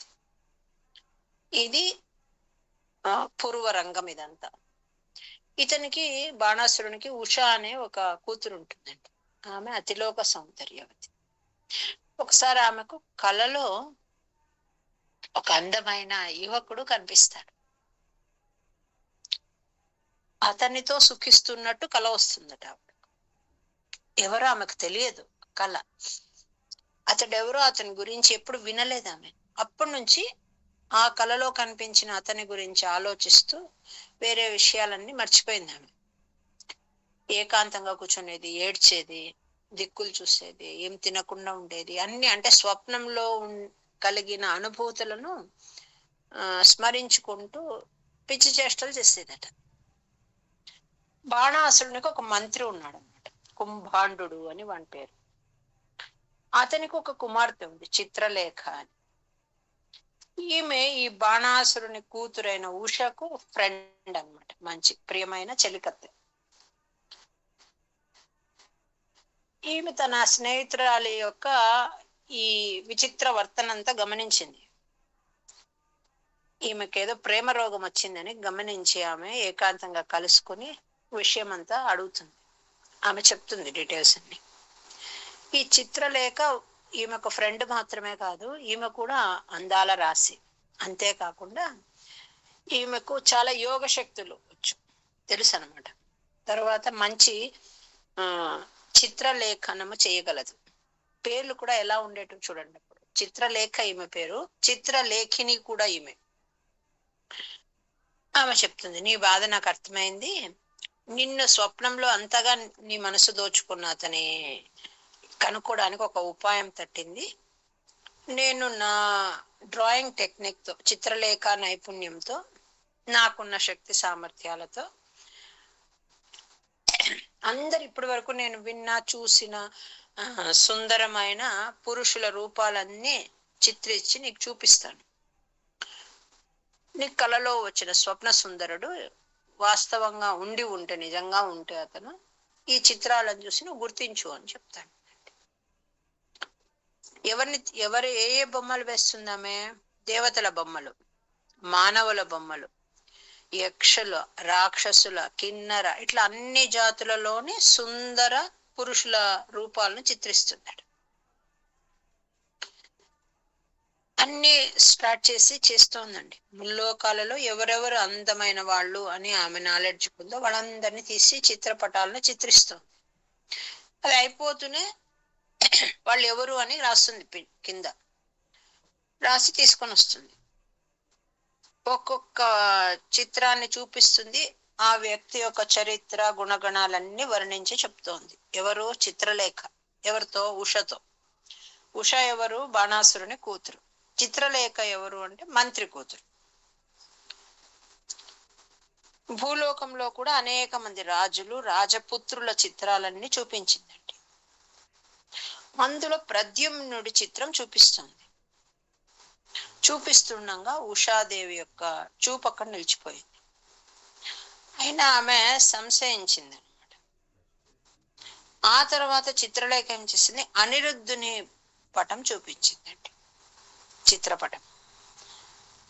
ఇది పూర్వరంగం ఇదంతా. ఇతనికి బాణాసురునికి ఉష అనే ఒక కూతురు ఉంటుందండి. ఆమె అతిలోక సౌందర్యవతి. ఒకసారి ఆమెకు కలలో ఒక అందమైన యువకుడు కనిపిస్తాడు. అతనితో సుఖిస్తున్నట్టు కల వస్తుందట. ఎవరో ఆమెకు తెలియదు కళ. అతడెవరో అతని గురించి ఎప్పుడు వినలేదు ఆమె. అప్పటి నుంచి ఆ కళలో కనిపించిన అతని గురించి ఆలోచిస్తూ వేరే విషయాలన్నీ మర్చిపోయింది ఆమె. ఏకాంతంగా కూర్చునేది, ఏడ్చేది, దిక్కులు చూసేది, ఏం తినకుండా ఉండేది, అన్ని అంటే స్వప్నంలో కలిగిన అనుభూతులను స్మరించుకుంటూ పిచ్చి చేష్టలు చేసేదట. బాణాసురునికి ఒక మంత్రి ఉన్నాడు అనమాట, కుంభాండు అని వాని పేరు. అతనికి ఒక కుమార్తె ఉంది, చిత్రలేఖ అని. ఈమె ఈ బాణాసురుని కూతురైన ఉషకు ఫ్రెండ్ అనమాట, మంచి ప్రియమైన చెలికత్తె. ఈమె తన స్నేహితురాలి యొక్క ఈ విచిత్ర వర్తనంతా గమనించింది. ఈమెకేదో ప్రేమ రోగం వచ్చిందని గమనించి ఆమె ఏకాంతంగా కలుసుకుని విషయం అంతా అడుగుతుంది. ఆమె చెప్తుంది డీటెయిల్స్ అన్ని. ఈ చిత్రలేఖ ఈమెకు ఫ్రెండ్ మాత్రమే కాదు, ఈమె కూడా అందాల రాశి. అంతేకాకుండా ఈమెకు చాలా యోగ శక్తులు తెలుసు అనమాట. తర్వాత మంచి చిత్రలేఖనము చేయగలదు. పేర్లు కూడా ఎలా ఉండేటో చూడండి. అప్పుడు చిత్రలేఖ ఈమె పేరు, చిత్రలేఖిని కూడా ఈమె. ఆమె చెప్తుంది, నీ బాధ నాకు అర్థమైంది. నిన్ను స్వప్నంలో అంతగా నీ మనసు దోచుకున్న అతని కనుక్కోవడానికి ఒక ఉపాయం తట్టింది. నేను నా డ్రాయింగ్ టెక్నిక్ తో, చిత్రలేఖ నైపుణ్యంతో, నాకున్న శక్తి సామర్థ్యాలతో అందరు ఇప్పటి వరకు నేను విన్నా చూసిన సుందరమైన పురుషుల రూపాలన్నీ చిత్రించి నీకు చూపిస్తాను. నీ కలలో వచ్చిన స్వప్న సుందరుడు వాస్తవంగా ఉంటే, నిజంగా ఉంటే అతను ఈ చిత్రాలను చూసి నువ్వు గుర్తించు అని చెప్తాను. ఎవరు ఏ ఏ బొమ్మలు వేస్తుందామే? దేవతల బొమ్మలు, మానవుల బొమ్మలు, యక్షుల, రాక్షసుల, కిన్నర, ఇట్లా అన్ని జాతులలోని సుందర పురుషుల రూపాలను చిత్రిస్తున్నాడు. అన్ని స్టార్ట్ చేస్తోందండి. ముల్లోకాలలో ఎవరెవరు అందమైన వాళ్ళు అని ఆమె నాలెడ్జ్ ఉందో వాళ్ళందరినీ తీసి చిత్రపటాలను చిత్రిస్తోంది. అది అయిపోతూనే వాళ్ళు ఎవరు అని రాస్తుంది, కింద రాసి తీసుకొని వస్తుంది. ఒక్కొక్క చిత్రాన్ని చూపిస్తుంది. ఆ వ్యక్తి యొక్క చరిత్ర, గుణగణాలన్నీ వర్ణించి చెప్తోంది. ఎవరు? చిత్రలేఖ. ఎవరితో? ఉషతో. ఉష ఎవరు? బాణాసురుని కూతురు. చిత్రలేఖ ఎవరు అంటే మంత్రి కూతురు. భూలోకంలో కూడా అనేక మంది రాజులు, రాజపుత్రుల చిత్రాలన్నీ చూపించిందండి. అందులో ప్రద్యుమ్నుడి చిత్రం చూపిస్తుంది. చూపిస్తుండగా ఉషాదేవి యొక్క చూపు అక్కడ నిలిచిపోయింది. అయినా ఆమె సంశయించింది అనమాట. ఆ తర్వాత చిత్రలేఖ ఏం చేసింది, అనిరుద్ధుని పటం చూపించిందండి, చిత్రపటం.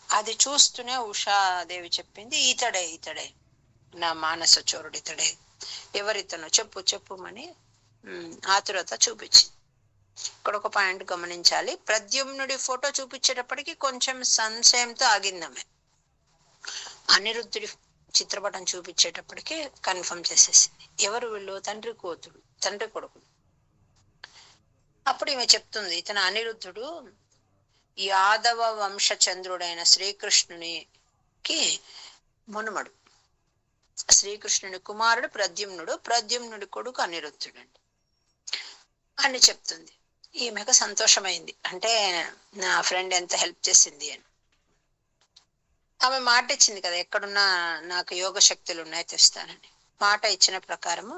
అది చూస్తూనే ఉషాదేవి చెప్పింది, ఇతడే నా మానస చోరుడు, ఇతడే. ఎవరితను? చెప్పుమని ఆతురత చూపించింది. ఇక్కడ ఒక పాయింట్ గమనించాలి. ప్రద్యుమ్నుడి ఫోటో చూపించేటప్పటికి కొంచెం సంశయంతో ఆగిందామె. అనిరుద్ధుడి చిత్రపటం చూపించేటప్పటికి కన్ఫర్మ్ చేసేసింది. ఎవరు వీళ్ళు? తండ్రి కొడుకులు. అప్పుడు ఈమె చెప్తుంది, ఇతను అనిరుద్ధుడు యాదవ వంశ చంద్రుడైన శ్రీకృష్ణునికి మనుమడు. శ్రీకృష్ణుని కుమారుడు ప్రద్యుమ్నుడు, ప్రద్యుమ్నుడి కొడుకు అనిరుద్ధుడు అండి అని చెప్తుంది. ఈమెకు సంతోషమైంది, అంటే నా ఫ్రెండ్ ఎంత హెల్ప్ చేసింది అని. ఆమె మాట ఇచ్చింది కదా, ఎక్కడున్నా నాకు యోగ శక్తులు ఉన్నాయి తెస్తానని. మాట ఇచ్చిన ప్రకారము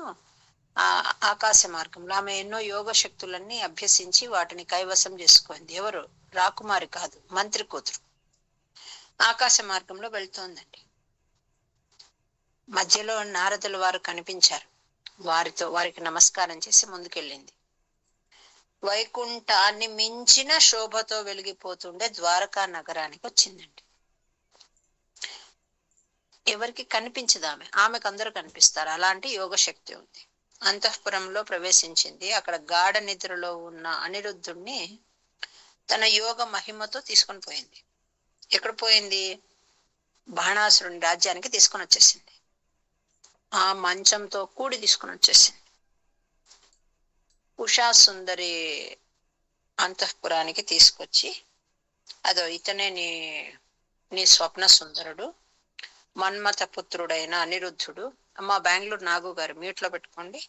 ఆకాశ మార్గంలో ఆమె ఎన్నో యోగ శక్తులన్నీ అభ్యసించి వాటిని కైవసం చేసుకోండి. ఎవరు? రాకుమారి కాదు, మంత్రి కూతురు. ఆకాశ మార్గంలో వెళ్తోందండి. మధ్యలో నారదులు వారు కనిపించారు. వారికి నమస్కారం చేసి ముందుకెళ్ళింది. వైకుంఠాన్ని మించిన శోభతో వెలిగిపోతుండే ద్వారకా నగరానికి వచ్చిందండి. ఎవరికి కనిపించదు ఆమెకు అందరూ కనిపిస్తారు. అలాంటి యోగ శక్తి ఉంది. అంతఃపురంలో ప్రవేశించింది. అక్కడ గాఢ నిద్రలో ఉన్న అనిరుద్ధుణ్ణి తన యోగ మహిమతో తీసుకొని పోయింది. ఎక్కడ పోయింది? బాణాసురుని రాజ్యానికి తీసుకొని వచ్చేసింది. ఆ మంచంతో కూడి తీసుకొని వచ్చేసింది. ఉషా సుందరి అంతఃపురానికి తీసుకొచ్చి, అదో ఇతనే నీ స్వప్న సుందరుడు, మన్మథ పుత్రుడైన అనిరుద్ధుడు. అమ్మ బెంగళూరు నాగు గారు మ్యూట్ లో పెట్టుకోండి.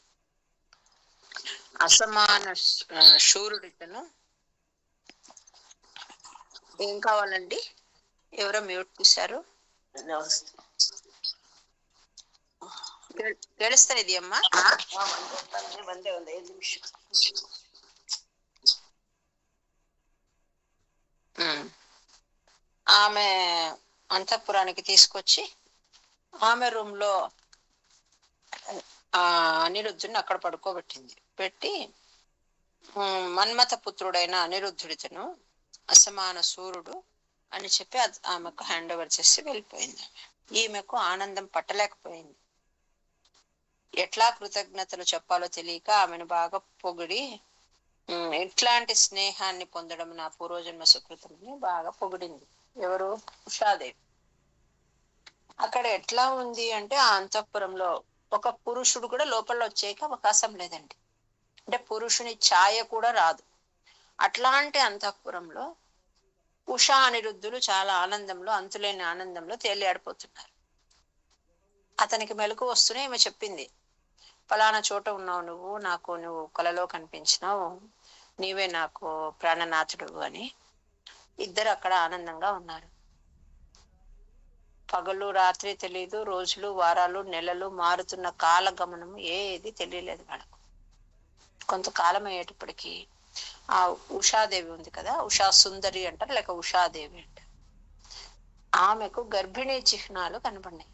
అసమాన శూరుడితను. ఏం కావాలండి? ఎవరో మ్యూట్ తీశారు. ಕೇಳಿಸ್ತಾ ಇದೆಯಮ್ಮ?
ಒಂದೇ 5 ನಿಮಿಷ.
ఆమె అంతఃపురానికి తీసుకొచ్చి ఆమె రూమ్ లో అనిరుద్ధుడిని అక్కడ పడుకోబెట్టింది. పెట్టి మన్మథ పుత్రుడైన అనిరుద్ధుడితను అసమాన సూర్యుడు అని చెప్పి ఆమెకు హ్యాండ్ ఓవర్ చేసి వెళ్ళిపోయింది. ఈమెకు ఆనందం పట్టలేకపోయింది. ఎట్లా కృతజ్ఞతలు చెప్పాలో తెలియక ఆమెను బాగా పొగిడి, ఎట్లాంటి స్నేహాన్ని పొందడం నా పూర్వజన్మ సుకృతంని బాగా పొగిడింది. ఎవరు? ఉషాదేవి. అక్కడ ఎట్లా ఉంది అంటే ఆ అంతఃపురంలో ఒక పురుషుడు కూడా లోపల వచ్చేకి అవకాశం లేదండి. అంటే పురుషుని ఛాయ కూడా రాదు. అట్లాంటి అంతఃపురంలో ఉషా అనిరుద్ధులు చాలా ఆనందంలో, అంతులేని ఆనందంలో తేలియాడిపోతున్నారు. అతనికి మెలకు వస్తూనే ఈమె చెప్పింది, ఫలానా చోట ఉన్నావు నువ్వు, నువ్వు కలలో కనిపించినావు, నీవే నాకు ప్రాణనాథుడు అని. ఇద్దరు అక్కడ ఆనందంగా ఉన్నారు. పగలు రాత్రి తెలియదు, రోజులు వారాలు నెలలు మారుతున్న కాల గమనము ఏది తెలియలేదు వాళ్ళకు. కొంతకాలం అయ్యేటప్పటికీ ఆ ఉషాదేవి ఉంది కదా, ఉషా సుందరి అంటారు, లేక ఉషాదేవి అంటారు, ఆమెకు గర్భిణీ చిహ్నాలు కనపడినాయి.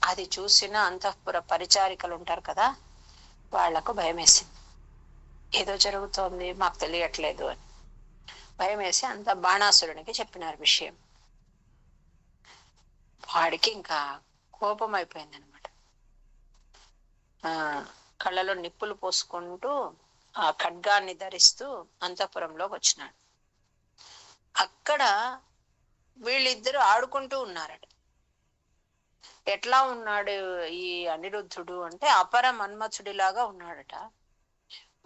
అది చూసిన అంతఃపుర పరిచారికలు ఉంటారు కదా, వాళ్లకు భయం వేసింది. ఏదో జరుగుతోంది, మాకు తెలియట్లేదు అని భయం వేసి అంత బాణాసురునికి చెప్పినారు విషయం. వాడికి ఇంకా కోపం అయిపోయింది అనమాట. కళ్ళలో నిప్పులు పోసుకుంటూ ఆ ఖడ్గాన్ని ధరిస్తూ అంతఃపురంలోకి వచ్చినాడు. అక్కడ వీళ్ళిద్దరూ ఆడుకుంటూ ఉన్నారట. ఎట్లా ఉన్నాడు ఈ అనిరుద్ధుడు అంటే అపర మన్మథుడిలాగా ఉన్నాడట.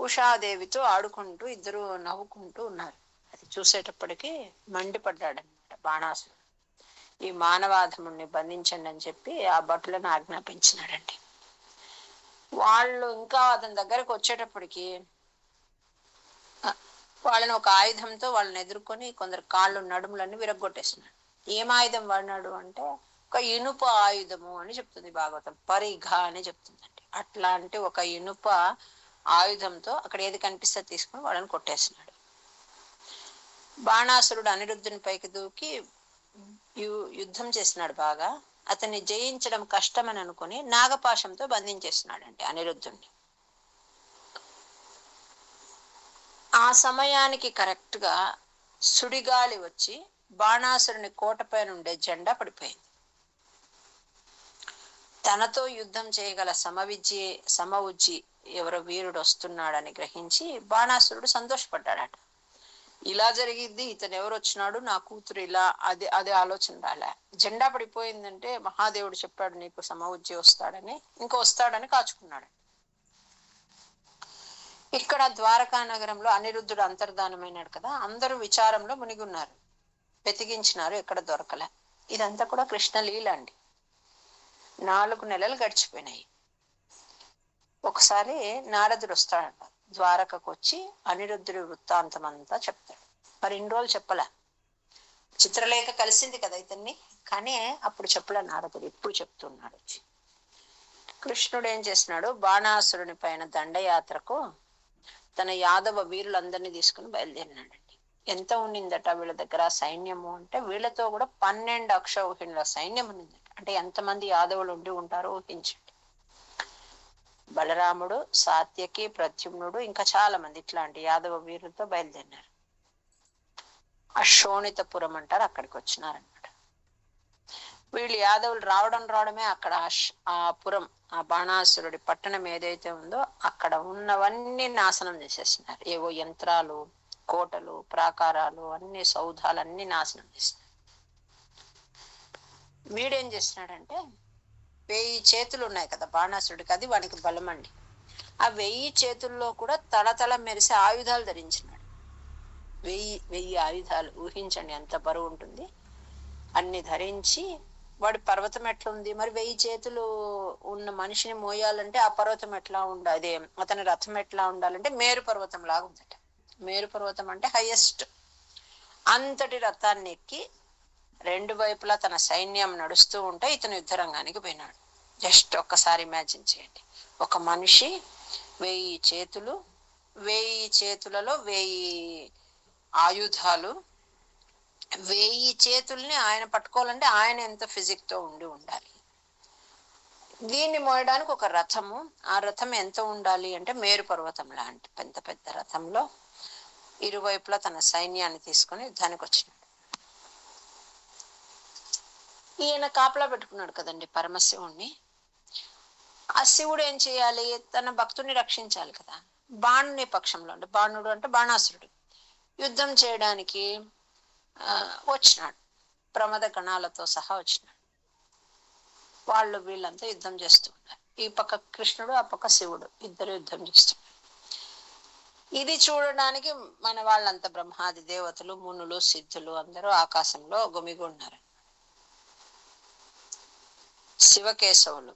ఉషాదేవితో ఆడుకుంటూ ఇద్దరు నవ్వుకుంటూ ఉన్నారు. అది చూసేటప్పటికి మండిపడ్డాడనమాట బాణాసురుడు. ఈ మానవాధముని బంధించండి అని చెప్పి ఆ భటులను ఆజ్ఞాపించినాడండి. వాళ్ళు ఇంకా అతని దగ్గరకు వచ్చేటప్పటికి వాళ్ళని ఒక ఆయుధంతో వాళ్ళని ఎదుర్కొని కొందరు కాళ్ళు నడుములన్నీ విరగ్గొట్టేస్తున్నాడు. ఏం ఆయుధం వాడినాడు అంటే ఒక ఇనుప ఆయుధము అని చెప్తుంది భాగవతం, పరిఘ అని చెప్తుందండి. అట్లాంటి ఒక ఇనుప ఆయుధంతో అక్కడ ఏది కనిపిస్తే తీసుకుని వాళ్ళని కొట్టేస్తున్నాడు. బాణాసురుడు అనిరుద్ధుని పైకి దూకి యుద్ధం చేసినాడు బాగా. అతన్ని జయించడం కష్టమని అనుకుని నాగపాశంతో బంధించేస్తున్నాడు అంటే అనిరుద్ధుణ్ణి. ఆ సమయానికి కరెక్ట్ గా సుడిగాలి వచ్చి బాణాసురుని కోటపై నుండే జెండా పడిపోయింది. తనతో యుద్ధం చేయగల సమవుజ్జి ఎవరో వీరుడు వస్తున్నాడని గ్రహించి బాణాసురుడు సంతోషపడ్డాడట. ఇలా జరిగింది, ఇతను ఎవరు వచ్చినాడు, నా కూతురు ఇలా, అదే ఆలోచన రాలే. జెండా పడిపోయిందంటే మహాదేవుడు చెప్పాడు నీకు సమవుజ్జి వస్తాడని, ఇంకో వస్తాడని కాచుకున్నాడు. ఇక్కడ ద్వారకా నగరంలో అనిరుద్ధుడు అంతర్ధానమైనాడు కదా, అందరూ విచారంలో మునిగి ఉన్నారు. వెతికించినారు, ఎక్కడ దొరకలే. ఇదంతా కూడా కృష్ణ లీల అండి. 4 నెలలు గడిచిపోయినాయి. ఒకసారి నారదుడు వస్తాడంట ద్వారకకు వచ్చి అనిరుద్ధుడి వృత్తాంతం అంతా చెప్తాడు. మరి ఇన్ని రోజులు చెప్పలే. చిత్రలేఖ కలిసింది కదా ఇతన్ని, కానీ అప్పుడు చెప్పలే నారదుడు, ఇప్పుడు చెప్తున్నాడు. కృష్ణుడు ఏం చేసినాడు, బాణాసురుని పైన దండయాత్రకు తన యాదవ వీరులందరినీ తీసుకుని బయలుదేరినాడండి. ఎంత ఉండిందట వీళ్ళ దగ్గర సైన్యము అంటే, వీళ్ళతో కూడా 12 అక్షౌహిణుల సైన్యం ఉండిందట. అంటే ఎంతమంది యాదవులు ఉండి ఉంటారో ఊహించండి. బలరాముడు, సాత్యకి, ప్రద్యుమ్నుడు, ఇంకా చాలా మంది ఇట్లాంటి యాదవ వీరులతో బయలుదేరినారు. అశోణితపురం అంటారు, అక్కడికి వచ్చినారనమాట. వీళ్ళు యాదవులు రావడమే అక్కడ ఆ పురం, ఆ బాణాసురుడి పట్టణం ఏదైతే ఉందో అక్కడ ఉన్నవన్నీ నాశనం చేసేసినారు. ఏవో యంత్రాలు, కోటలు, ప్రాకారాలు, అన్ని సౌధాలన్నీ నాశనం చేసినారు. వీడేం చేసినాడంటే 1000 చేతులు ఉన్నాయి కదా బాణాసురుడికి, అది వానికి బలం అండి. ఆ 1000 చేతుల్లో కూడా తలతల మెరిసే ఆయుధాలు ధరించినాడు. 1000 ఆయుధాలు, ఊహించండి ఎంత బరువు ఉంటుంది. అన్ని ధరించి వాడి పర్వతం ఎట్లా ఉంది మరి, 1000 చేతులు ఉన్న మనిషిని మోయాలంటే ఆ పర్వతం ఎట్లా ఉండాలి, అతని రథం ఎట్లా ఉండాలంటే మేరు పర్వతం లాగా ఉందట. మేరు పర్వతం అంటే హైయెస్ట్. అంతటి రథాన్ని ఎక్కి రెండు వైపులా తన సైన్యం నడుస్తూ ఉంటే ఇతను యుద్ధ రంగానికి పోయినాడు. జస్ట్ ఒక్కసారి ఇమాజిన్ చేయండి, ఒక మనిషి 1000 చేతులు, 1000 చేతులలో 1000 ఆయుధాలు, 1000 చేతుల్ని ఆయన పట్టుకోవాలంటే ఆయన ఎంత ఫిజిక్ తో ఉండాలి. దీన్ని మోయడానికి ఒక రథము, ఆ రథం ఎంత ఉండాలి అంటే మేరు పర్వతం లాంటి పెద్ద పెద్ద రథంలో ఇరువైపులా తన సైన్యాన్ని తీసుకొని యుద్ధానికి వచ్చినాడు. ఈయన కాపలా పెట్టుకున్నాడు కదండి పరమశివుణ్ణి. ఆ శివుడు ఏం చేయాలి, తన భక్తుని రక్షించాలి కదా. బాణుని పక్షంలో అంటే బాణుడు అంటే బాణాసురుడు యుద్ధం చేయడానికి వచ్చినాడు, ప్రమద గణాలతో సహా వచ్చినాడు. వాళ్ళు వీళ్ళంతా యుద్ధం చేస్తూ ఉన్నారు. ఈ పక్క కృష్ణుడు, ఆ పక్క శివుడు, ఇద్దరు యుద్ధం చేస్తున్నారు. ఇది చూడడానికి మన వాళ్ళంతా బ్రహ్మాది దేవతలు, మునులు, సిద్ధులు అందరూ ఆకాశంలో గుమిగున్నారు. శివకేశవులు,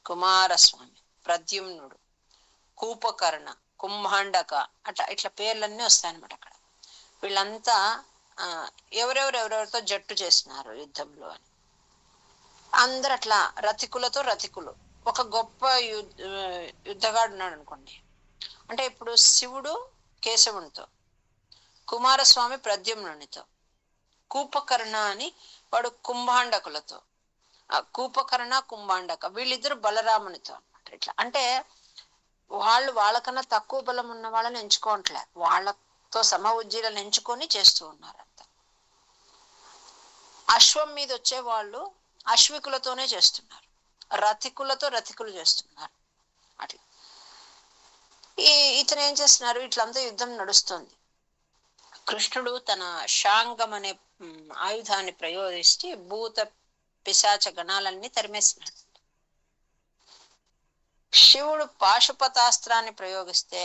కుమారస్వామి, ప్రద్యుమ్నుడు, కూపకర్ణ, కుంభాండక ఇట్లా పేర్లన్నీ వస్తాయన్నమాట అక్కడ. వీళ్ళంతా ఎవరెవరితో జట్టు చేస్తున్నారు యుద్ధంలో అని. అందరు అట్లా రథికులతో రథికులు. ఒక గొప్ప యుద్ధగాడు ఉన్నాడు అనుకోండి, అంటే ఇప్పుడు శివుడు కేశవునితో, కుమారస్వామి ప్రద్యుమ్నునితో, కూపకర్ణ అని వాడు కుంభాండకులతో, కూపకర్ణ కుంభాండక వీళ్ళిద్దరు బలరామునితో అనమాట. ఇట్లా అంటే వాళ్ళకన్నా తక్కువ బలం ఉన్న వాళ్ళని ఎంచుకోవట్లే, వాళ్ళతో సమ ఉజ్జీలను ఎంచుకొని చేస్తూ ఉన్నారు అంత. అశ్వం మీద వచ్చే వాళ్ళు అశ్వికులతోనే చేస్తున్నారు, రథికులతో రథికులు చేస్తున్నారు. అట్లా ఇతను ఏం చేస్తున్నారు, ఇట్లంతా యుద్ధం నడుస్తుంది. కృష్ణుడు తన శాంగం అనే ఆయుధాన్ని ప్రయోగిస్తే భూత పిశాచ గణాలన్నీ తరిమేసినాడు. శివుడు పాశుపతాస్త్రాన్ని ప్రయోగిస్తే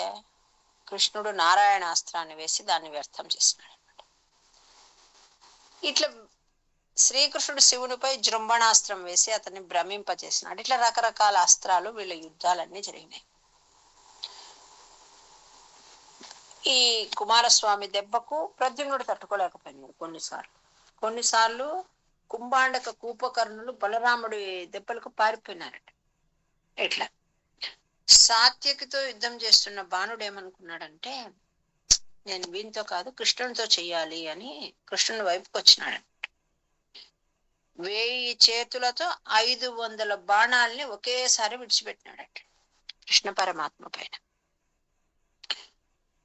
కృష్ణుడు నారాయణాస్త్రాన్ని వేసి దాన్ని వ్యర్థం చేసినాడు అనమాట. ఇట్లా శ్రీకృష్ణుడు శివునిపై జృంభణాస్త్రం వేసి అతన్ని భ్రమింపచేసినాడు. ఇట్లా రకరకాల అస్త్రాలు వీళ్ళ యుద్ధాలన్నీ జరిగినాయి. ఈ కుమారస్వామి దెబ్బకు ప్రద్యుమ్నుడు తట్టుకోలేకపోయినాడు కొన్నిసార్లు కుంభాండక కూపకర్ణులు బలరాముడి దెబ్బలకు పారిపోయినారట. ఇట్లా సాత్యకితో యుద్ధం చేస్తున్న బాణుడు ఏమనుకున్నాడంటే, నేను వీనితో కాదు కృష్ణునితో చెయ్యాలి అని కృష్ణుని వైపుకి వచ్చినాడు. 1000 చేతులతో 500 బాణాలని ఒకేసారి విడిచిపెట్టినాడట కృష్ణ పరమాత్మ పైన.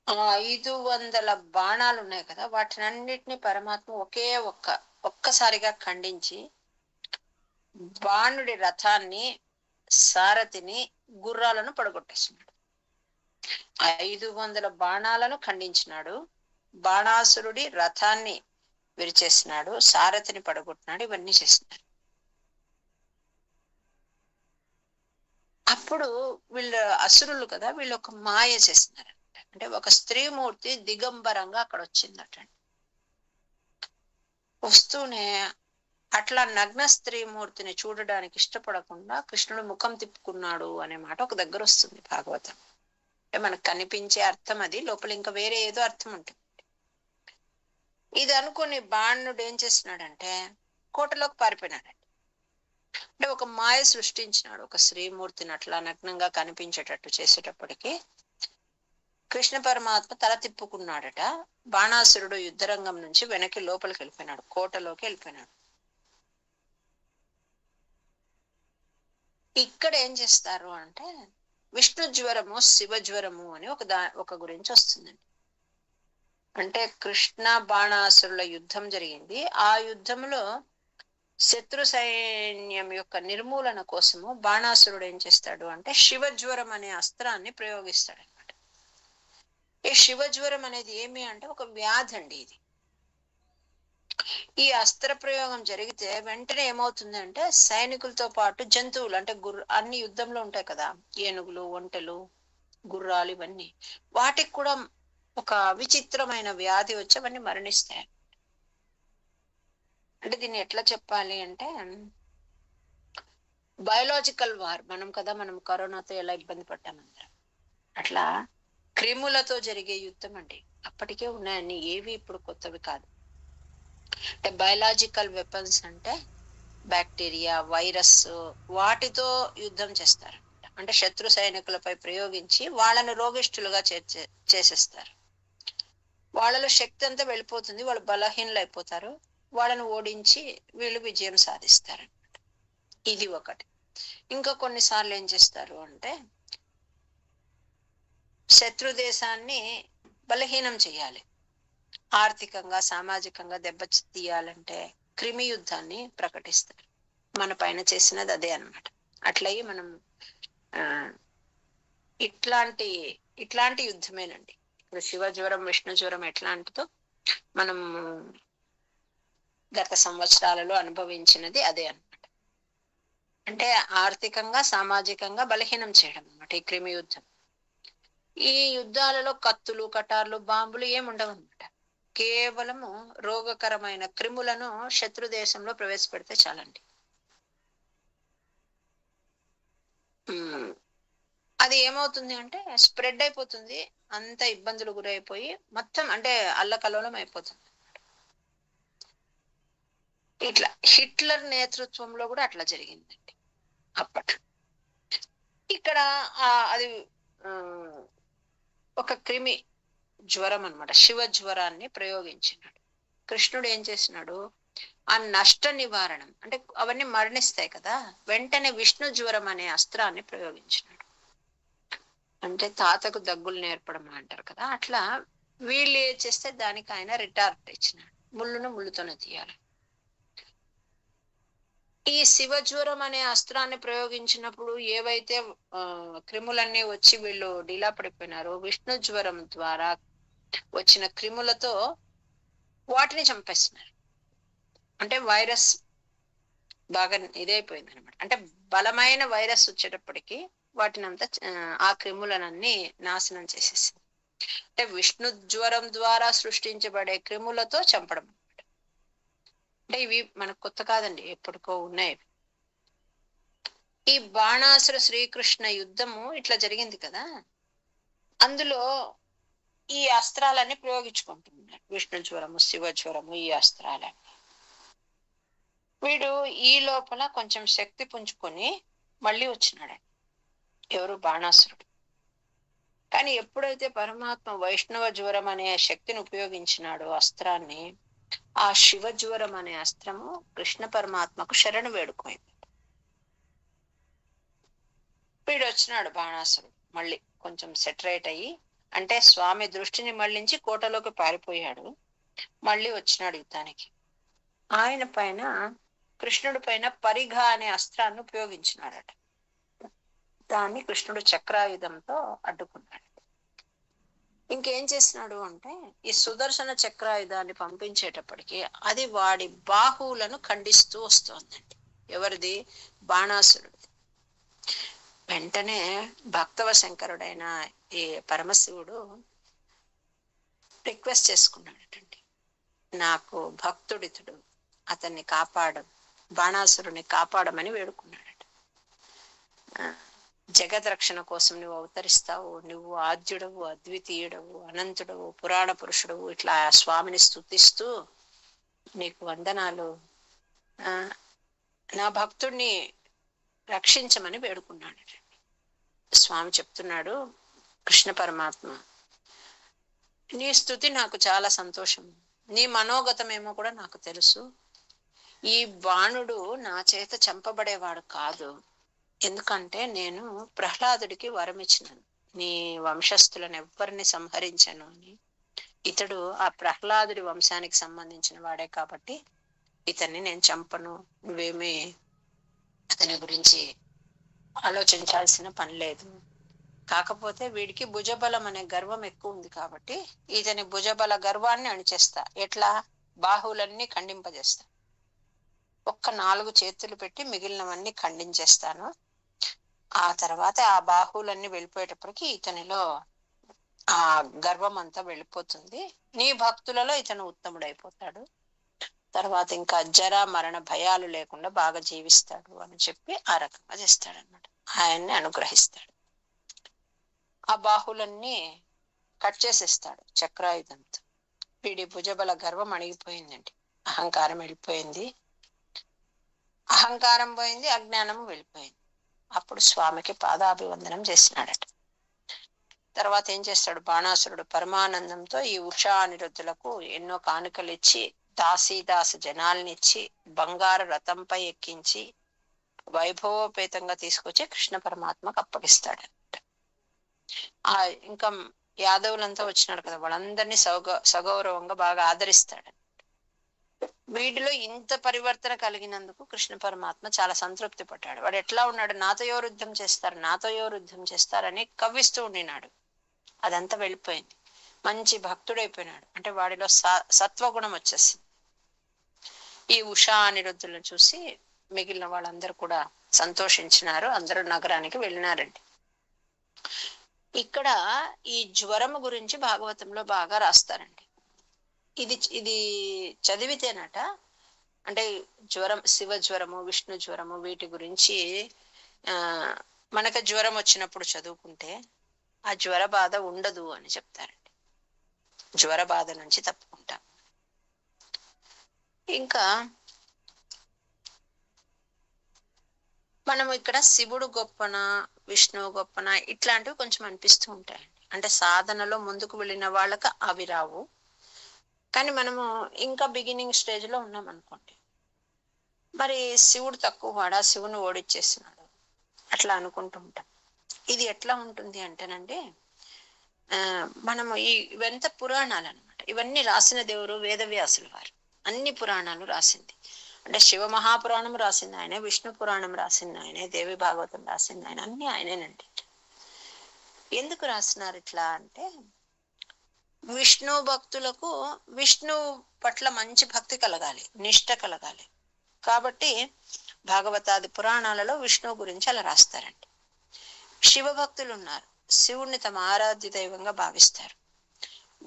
500 బాణాలు ఉన్నాయి కదా, వాటినన్నిటిని పరమాత్మ ఒక్కసారిగా ఖండించి బాణుడి రథాన్ని, సారథిని, గుర్రాలను పడగొట్టేసినాడు. 500 బాణాలను ఖండించినాడు, బాణాసురుడి రథాన్ని విరిచేసినాడు, సారథిని పడగొట్టినాడు, ఇవన్నీ చేసినాడు. అప్పుడు వీళ్ళు అసురులు కదా, వీళ్ళు ఒక మాయ చేసినారు. అంటే ఒక స్త్రీమూర్తి దిగంబరంగా అక్కడ వచ్చిందట. వస్తూనే అట్లా నగ్న స్త్రీమూర్తిని చూడడానికి ఇష్టపడకుండా కృష్ణుడు ముఖం తిప్పుకున్నాడు అనే మాట ఒక దగ్గర వస్తుంది భాగవతం. అంటే మనకు కనిపించే అర్థం అది, లోపల ఇంకా వేరే ఏదో అర్థం ఉంటుంది. ఇది అనుకుని బాణుడు ఏం చేస్తున్నాడంటే కోటలోకి పారిపోయినాడండి. అంటే ఒక మాయ సృష్టించినాడు, ఒక శ్రీమూర్తిని అట్లా నగ్నంగా కనిపించేటట్టు చేసేటప్పటికి కృష్ణ పరమాత్మ తల తిప్పుకున్నాడట. బాణాసురుడు యుద్ధరంగం నుంచి వెనక్కి లోపలికి వెళ్ళిపోయినాడు, కోటలోకి వెళ్ళిపోయినాడు. ఇక్కడ ఏం చేస్తారు అంటే విష్ణు జ్వరము, శివ జ్వరము అని ఒక గురించి వస్తుందండి. అంటే కృష్ణ బాణాసురుల యుద్ధం జరిగింది. ఆ యుద్ధంలో శత్రు సైన్యం యొక్క నిర్మూలన కోసము బాణాసురుడు ఏం చేస్తాడు అంటే శివజ్వరం అనే అస్త్రాన్ని ప్రయోగిస్తాడు అనమాట. ఈ శివజ్వరం అనేది ఏమి అంటే ఒక వ్యాధి అండి. ఇది ఈ అస్త్ర ప్రయోగం జరిగితే వెంటనే ఏమవుతుంది అంటే సైనికులతో పాటు జంతువులు అంటే అన్ని యుద్ధంలో ఉంటాయి కదా, ఏనుగులు, ఒంటెలు, గుర్రాలు, ఇవన్నీ వాటికి కూడా ఒక విచిత్రమైన వ్యాధి వచ్చి అవన్నీ మరణిస్తాయి. అంటే దీన్ని ఎట్లా చెప్పాలి అంటే బయోలాజికల్ వార్. మనం కరోనాతో ఎలా ఇబ్బంది పడ్డామందరం, అట్లా క్రిములతో జరిగే యుద్ధం అండి. అప్పటికే ఉన్నాయని, ఏవి ఇప్పుడు కొత్తవి కాదు. అంటే బయలాజికల్ వెపన్స్ అంటే బ్యాక్టీరియా, వైరస్, వాటితో యుద్ధం చేస్తారు. అంటే శత్రు సైనికులపై ప్రయోగించి వాళ్ళను రోగిష్ఠులుగా చేసేస్తారు. వాళ్ళలో శక్తి అంతా వెళ్ళిపోతుంది, వాళ్ళు బలహీనలు అయిపోతారు, వాళ్ళను ఓడించి వీళ్ళు విజయం సాధిస్తారు. ఇది ఒకటి. ఇంకా కొన్నిసార్లు ఏం చేస్తారు అంటే శత్రు దేశాన్ని బలహీనం చేయాలి, ఆర్థికంగా సామాజికంగా దెబ్బతీయాలంటే క్రిమి యుద్ధాన్ని ప్రకటిస్తారు. మన పైన చేసినది అదే అన్నమాట. అట్లయి మనం ఆ ఇట్లాంటి యుద్ధమేనండి. ఇప్పుడు శివ జ్వరం, విష్ణు జ్వరం ఎట్లాంటిదో మనం గత సంవత్సరాలలో అనుభవించినది అదే అన్నమాట. అంటే ఆర్థికంగా సామాజికంగా బలహీనం చేయడం అన్నమాట ఈ క్రిమి యుద్ధం. ఈ యుద్ధాలలో కత్తులు, కటార్లు, బాంబులు ఏముండవు అన్నమాట. కేవలము రోగకరమైన క్రిములను శత్రు దేశంలో ప్రవేశపెడితే చాలండి. అది ఏమవుతుంది అంటే స్ప్రెడ్ అయిపోతుంది, అంత ఇబ్బందులు గురైపోయి మొత్తం అంటే అల్లకల్లోలం అయిపోతుంది. ఇట్లా హిట్లర్ నేతృత్వంలో కూడా అట్లా జరిగిందండి అప్పట్లో. ఇక్కడ అది ఒక క్రిమి జ్వరం అన్నమాట, శివ జ్వరాన్ని ప్రయోగించినాడు. కృష్ణుడు ఏం చేసినాడు, ఆ నష్ట నివారణం అంటే అవన్నీ మరణిస్తాయి కదా, వెంటనే విష్ణు జ్వరం అనే అస్త్రాన్ని ప్రయోగించినాడు. అంటే తాతకు దగ్గులు నేర్పడం అంటారు కదా, అట్లా వీళ్ళు ఏం చేస్తే దానికి ఆయన రిటార్ట్ ఇచ్చినాడు, ముళ్ళును ముళ్ళుతోనే తీయాలి. ఈ శివజ్వరం అనే అస్త్రాన్ని ప్రయోగించినప్పుడు ఏవైతే క్రిములన్నీ వచ్చి వీళ్ళు డీలా పడిపోయినారో, విష్ణు జ్వరం ద్వారా వచ్చిన క్రిములతో వాటిని చంపేస్తున్నారు. అంటే వైరస్ బాగా ఇదైపోయింది అనమాట. అంటే బలమైన వైరస్ వచ్చేటప్పటికి వాటిని అంతా ఆ క్రిములనన్నీ నాశనం చేసేసింది. అంటే విష్ణు జ్వరం ద్వారా సృష్టించబడే క్రిములతో చంపడం అనమాట. అంటే ఇవి మనకు కొత్త కాదండి, ఎప్పటికో ఉన్నాయి. ఈ బాణాసుర శ్రీకృష్ణ యుద్ధము ఇట్లా జరిగింది కదా, అందులో ఈ అస్త్రాలన్నీ ప్రయోగించుకుంటున్నారు. విష్ణు జ్వరము, శివ జ్వరము, ఈ అస్త్రాలన్నీ. వీడు ఈ లోపల కొంచెం శక్తి పుంజుకొని మళ్ళీ వచ్చినాడు. ఎవరు? బాణాసురుడు. కానీ ఎప్పుడైతే పరమాత్మ వైష్ణవ జ్వరం అనే శక్తిని ఉపయోగించినాడో అస్త్రాన్ని, ఆ శివ జ్వరం అనే అస్త్రము కృష్ణ పరమాత్మకు శరణు వేడుకోయింది. వీడు వచ్చినాడు బాణాసురుడు, మళ్ళీ కొంచెం సెటరేట్ అయ్యి, అంటే స్వామి దృష్టిని మళ్ళించి కోటలోకి పారిపోయాడు, మళ్ళీ వచ్చినాడు యుద్ధానికి. ఆయన పైన, కృష్ణుడి పైన పరిఘ అనే అస్త్రాన్ని ఉపయోగించినాడట. దాన్ని కృష్ణుడు చక్రాయుధంతో అడ్డుకున్నాడు. ఇంకేం చేసినాడు అంటే ఈ సుదర్శన చక్రాయుధాన్ని పంపించేటప్పటికి అది వాడి బాహువులను ఖండిస్తూ వస్తోందండి. ఎవరిది? బాణాసురుడు. వెంటనే భక్తవ శంకరుడైన ఈ పరమశివుడు రిక్వెస్ట్ చేసుకున్నాడటండి, నాకు భక్తుడితుడు, అతన్ని కాపాడు, బాణాసురుని కాపాడమని వేడుకున్నాడట. జగత్ రక్షణ కోసం నువ్వు అవతరిస్తావు, నువ్వు ఆద్యుడవు, అద్వితీయుడవు, అనంతుడవు, పురాణ పురుషుడవు, ఇట్లా స్వామిని స్తుతిస్తూ నీకు వందనాలు, నా భక్తుడిని రక్షించమని వేడుకున్నాడు. స్వామి చెప్తున్నాడు, కృష్ణ పరమాత్మ, నీ స్తుతి నాకు చాలా సంతోషం, నీ మనోగతమేమో కూడా నాకు తెలుసు. ఈ బాణుడు నా చేత చంపబడేవాడు కాదు, ఎందుకంటే నేను ప్రహ్లాదుడికి వరం ఇచ్చినాను, నీ వంశస్థులను ఎవ్వరిని సంహరించను అని. ఇతడు ఆ ప్రహ్లాదుడి వంశానికి సంబంధించిన వాడే కాబట్టి ఇతన్ని నేను చంపను, నువ్వేమీ అతని గురించి ఆలోచించాల్సిన పని లేదు. కాకపోతే వీడికి భుజబలం అనే గర్వం ఎక్కువ ఉంది కాబట్టి ఇతని భుజబల గర్వాన్ని అణిచేస్తా. ఎట్లా? బాహువులన్నీ ఖండింపజేస్తా, ఒక్క 4 చేతులు పెట్టి మిగిలినవన్నీ ఖండించేస్తాను. ఆ తర్వాత ఆ బాహువులన్నీ వెళ్ళిపోయేటప్పటికి ఇతనిలో ఆ గర్వం అంతా వెళ్ళిపోతుంది, నీ భక్తులలో ఇతను ఉత్తముడైపోతాడు, తర్వాత ఇంకా జర మరణ భయాలు లేకుండా బాగా జీవిస్తాడు అని చెప్పి ఆ రకంగా చేస్తాడనమాట. ఆయన్ని అనుగ్రహిస్తాడు. ఆ బాహులన్నీ కట్ చేసేస్తాడు చక్రాయుధంతో. వీడి భుజబల గర్వం అణిగిపోయిందండి. అహంకారం వెళ్ళిపోయింది, అహంకారం పోయింది, అజ్ఞానము వెళ్ళిపోయింది. అప్పుడు స్వామికి పాదాభివందనం చేసినాడట. తర్వాత ఏం చేస్తాడు బాణాసురుడు, పరమానందంతో ఈ ఉషా అనిరుద్ధులకు ఎన్నో కానుకలు ఇచ్చి, దాసీదాస జనాల్ని ఇచ్చి, బంగారు రథంపై ఎక్కించి వైభవోపేతంగా తీసుకొచ్చి కృష్ణ పరమాత్మకు అప్పగిస్తాడు. ఆ ఇంకా యాదవులంతా వచ్చినారు కదా, వాళ్ళందరినీ సగౌరవంగా బాగా ఆదరిస్తాడు. వీటిలో ఇంత పరివర్తన కలిగినందుకు కృష్ణ పరమాత్మ చాలా సంతృప్తి పడ్డాడు. వాడు ఎట్లా ఉన్నాడు, నాతో ఎవరు యుద్ధం చేస్తారు, నాతో ఎవరు యుద్ధం చేస్తారని కవ్విస్తూ ఉండినాడు. అదంతా వెళ్ళిపోయింది, మంచి భక్తుడైపోయినాడు. అంటే వాడిలో సత్వగుణం వచ్చేసింది. ఈ ఉషా అనిరుద్ధులను చూసి మిగిలిన వాళ్ళందరూ కూడా సంతోషించినారు. అందరూ నగరానికి వెళ్ళినారండి. ఇక్కడ ఈ జ్వరము గురించి భాగవతంలో బాగా రాస్తారండి. ఇది చదివితేనట, అంటే జ్వరం, శివ జ్వరము, విష్ణు జ్వరము, వీటి గురించి మనకు జ్వరం వచ్చినప్పుడు చదువుకుంటే ఆ జ్వర బాధ ఉండదు అని చెప్తారండి. జ్వర బాధ నుంచి తప్పుకుంటాం. ఇంకా మనం ఇక్కడ శివుడు గొప్పన, విష్ణువు గొప్పన, ఇట్లాంటివి కొంచెం అనిపిస్తూ ఉంటాయండి. అంటే సాధనలో ముందుకు వెళ్ళిన వాళ్ళకి అవి రావు. కానీ మనము ఇంకా బిగినింగ్ స్టేజ్ లో ఉన్నాం అనుకోండి, మరి శివుడు తక్కువ వాడా, శివుని ఓడిచ్చేసినాడు అట్లా అనుకుంటూ ఉంటాం. ఇది ఎట్లా ఉంటుంది అంటేనండి, మనము ఇవంతా పురాణాలు అనమాట. ఇవన్నీ రాసిన దేవుడు వేదవ్యాసుల వారు. అన్ని పురాణాలు రాసింది అంటే శివ మహాపురాణం రాసింది ఆయనే, విష్ణు పురాణం రాసింది ఆయనే, దేవి భాగవతం రాసింది ఆయన, అన్ని ఆయనేనండి. ఎందుకు రాసినారు ఇట్లా అంటే, విష్ణు భక్తులకు విష్ణు పట్ల మంచి భక్తి కలగాలి, నిష్ట కలగాలి. కాబట్టి భాగవతాది పురాణాలలో విష్ణువు గురించి అలా రాస్తారండి. శివ భక్తులు ఉన్నారు, శివుణ్ణి తమ ఆరాధ్య దైవంగా భావిస్తారు.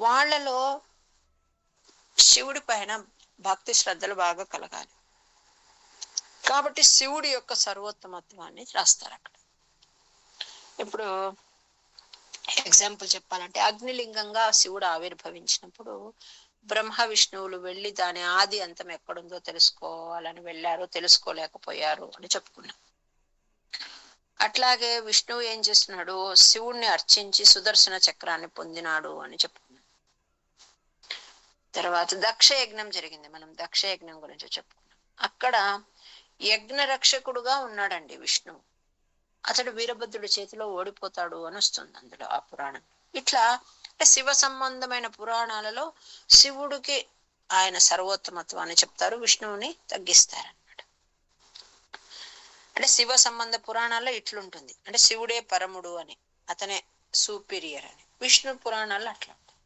వాళ్ళలో శివుడి పైన భక్తి శ్రద్ధలు బాగా కలగాలి. కాబట్టి శివుడి యొక్క సర్వోత్తమత్వాన్ని రాస్తారు అక్కడ. ఇప్పుడు ఎగ్జాంపుల్ చెప్పాలంటే, అగ్నిలింగంగా శివుడు ఆవిర్భవించినప్పుడు బ్రహ్మ విష్ణువులు వెళ్ళి దాని ఆది అంతం ఎక్కడుందో తెలుసుకోవాలని వెళ్ళారు, తెలుసుకోలేకపోయారు అని చెప్పుకున్నాం. అట్లాగే విష్ణువు ఏం చేస్తున్నాడు, శివుణ్ణి అర్చించి సుదర్శన చక్రాన్ని పొందినాడు అని చెప్పుకున్నాం. తర్వాత దక్ష యజ్ఞం జరిగింది, మనం దక్ష యజ్ఞం గురించి చెప్పుకున్నాం. అక్కడ యజ్ఞ రక్షకుడుగా ఉన్నాడండి విష్ణువు. అతడు వీరభద్రుడి చేతిలో ఓడిపోతాడు అని వస్తుంది అందులో ఆ పురాణం. ఇట్లా అంటే శివ సంబంధమైన పురాణాలలో శివుడికి ఆయన సర్వోత్తమత్వాన్ని చెప్తారు, విష్ణువుని తగ్గిస్తారనమాట. అంటే శివ సంబంధ పురాణాల్లో ఇట్లుంటుంది, అంటే శివుడే పరముడు అని, అతనే సూపీరియర్ అని. విష్ణు పురాణాల్లో అట్లా ఉంటుంది.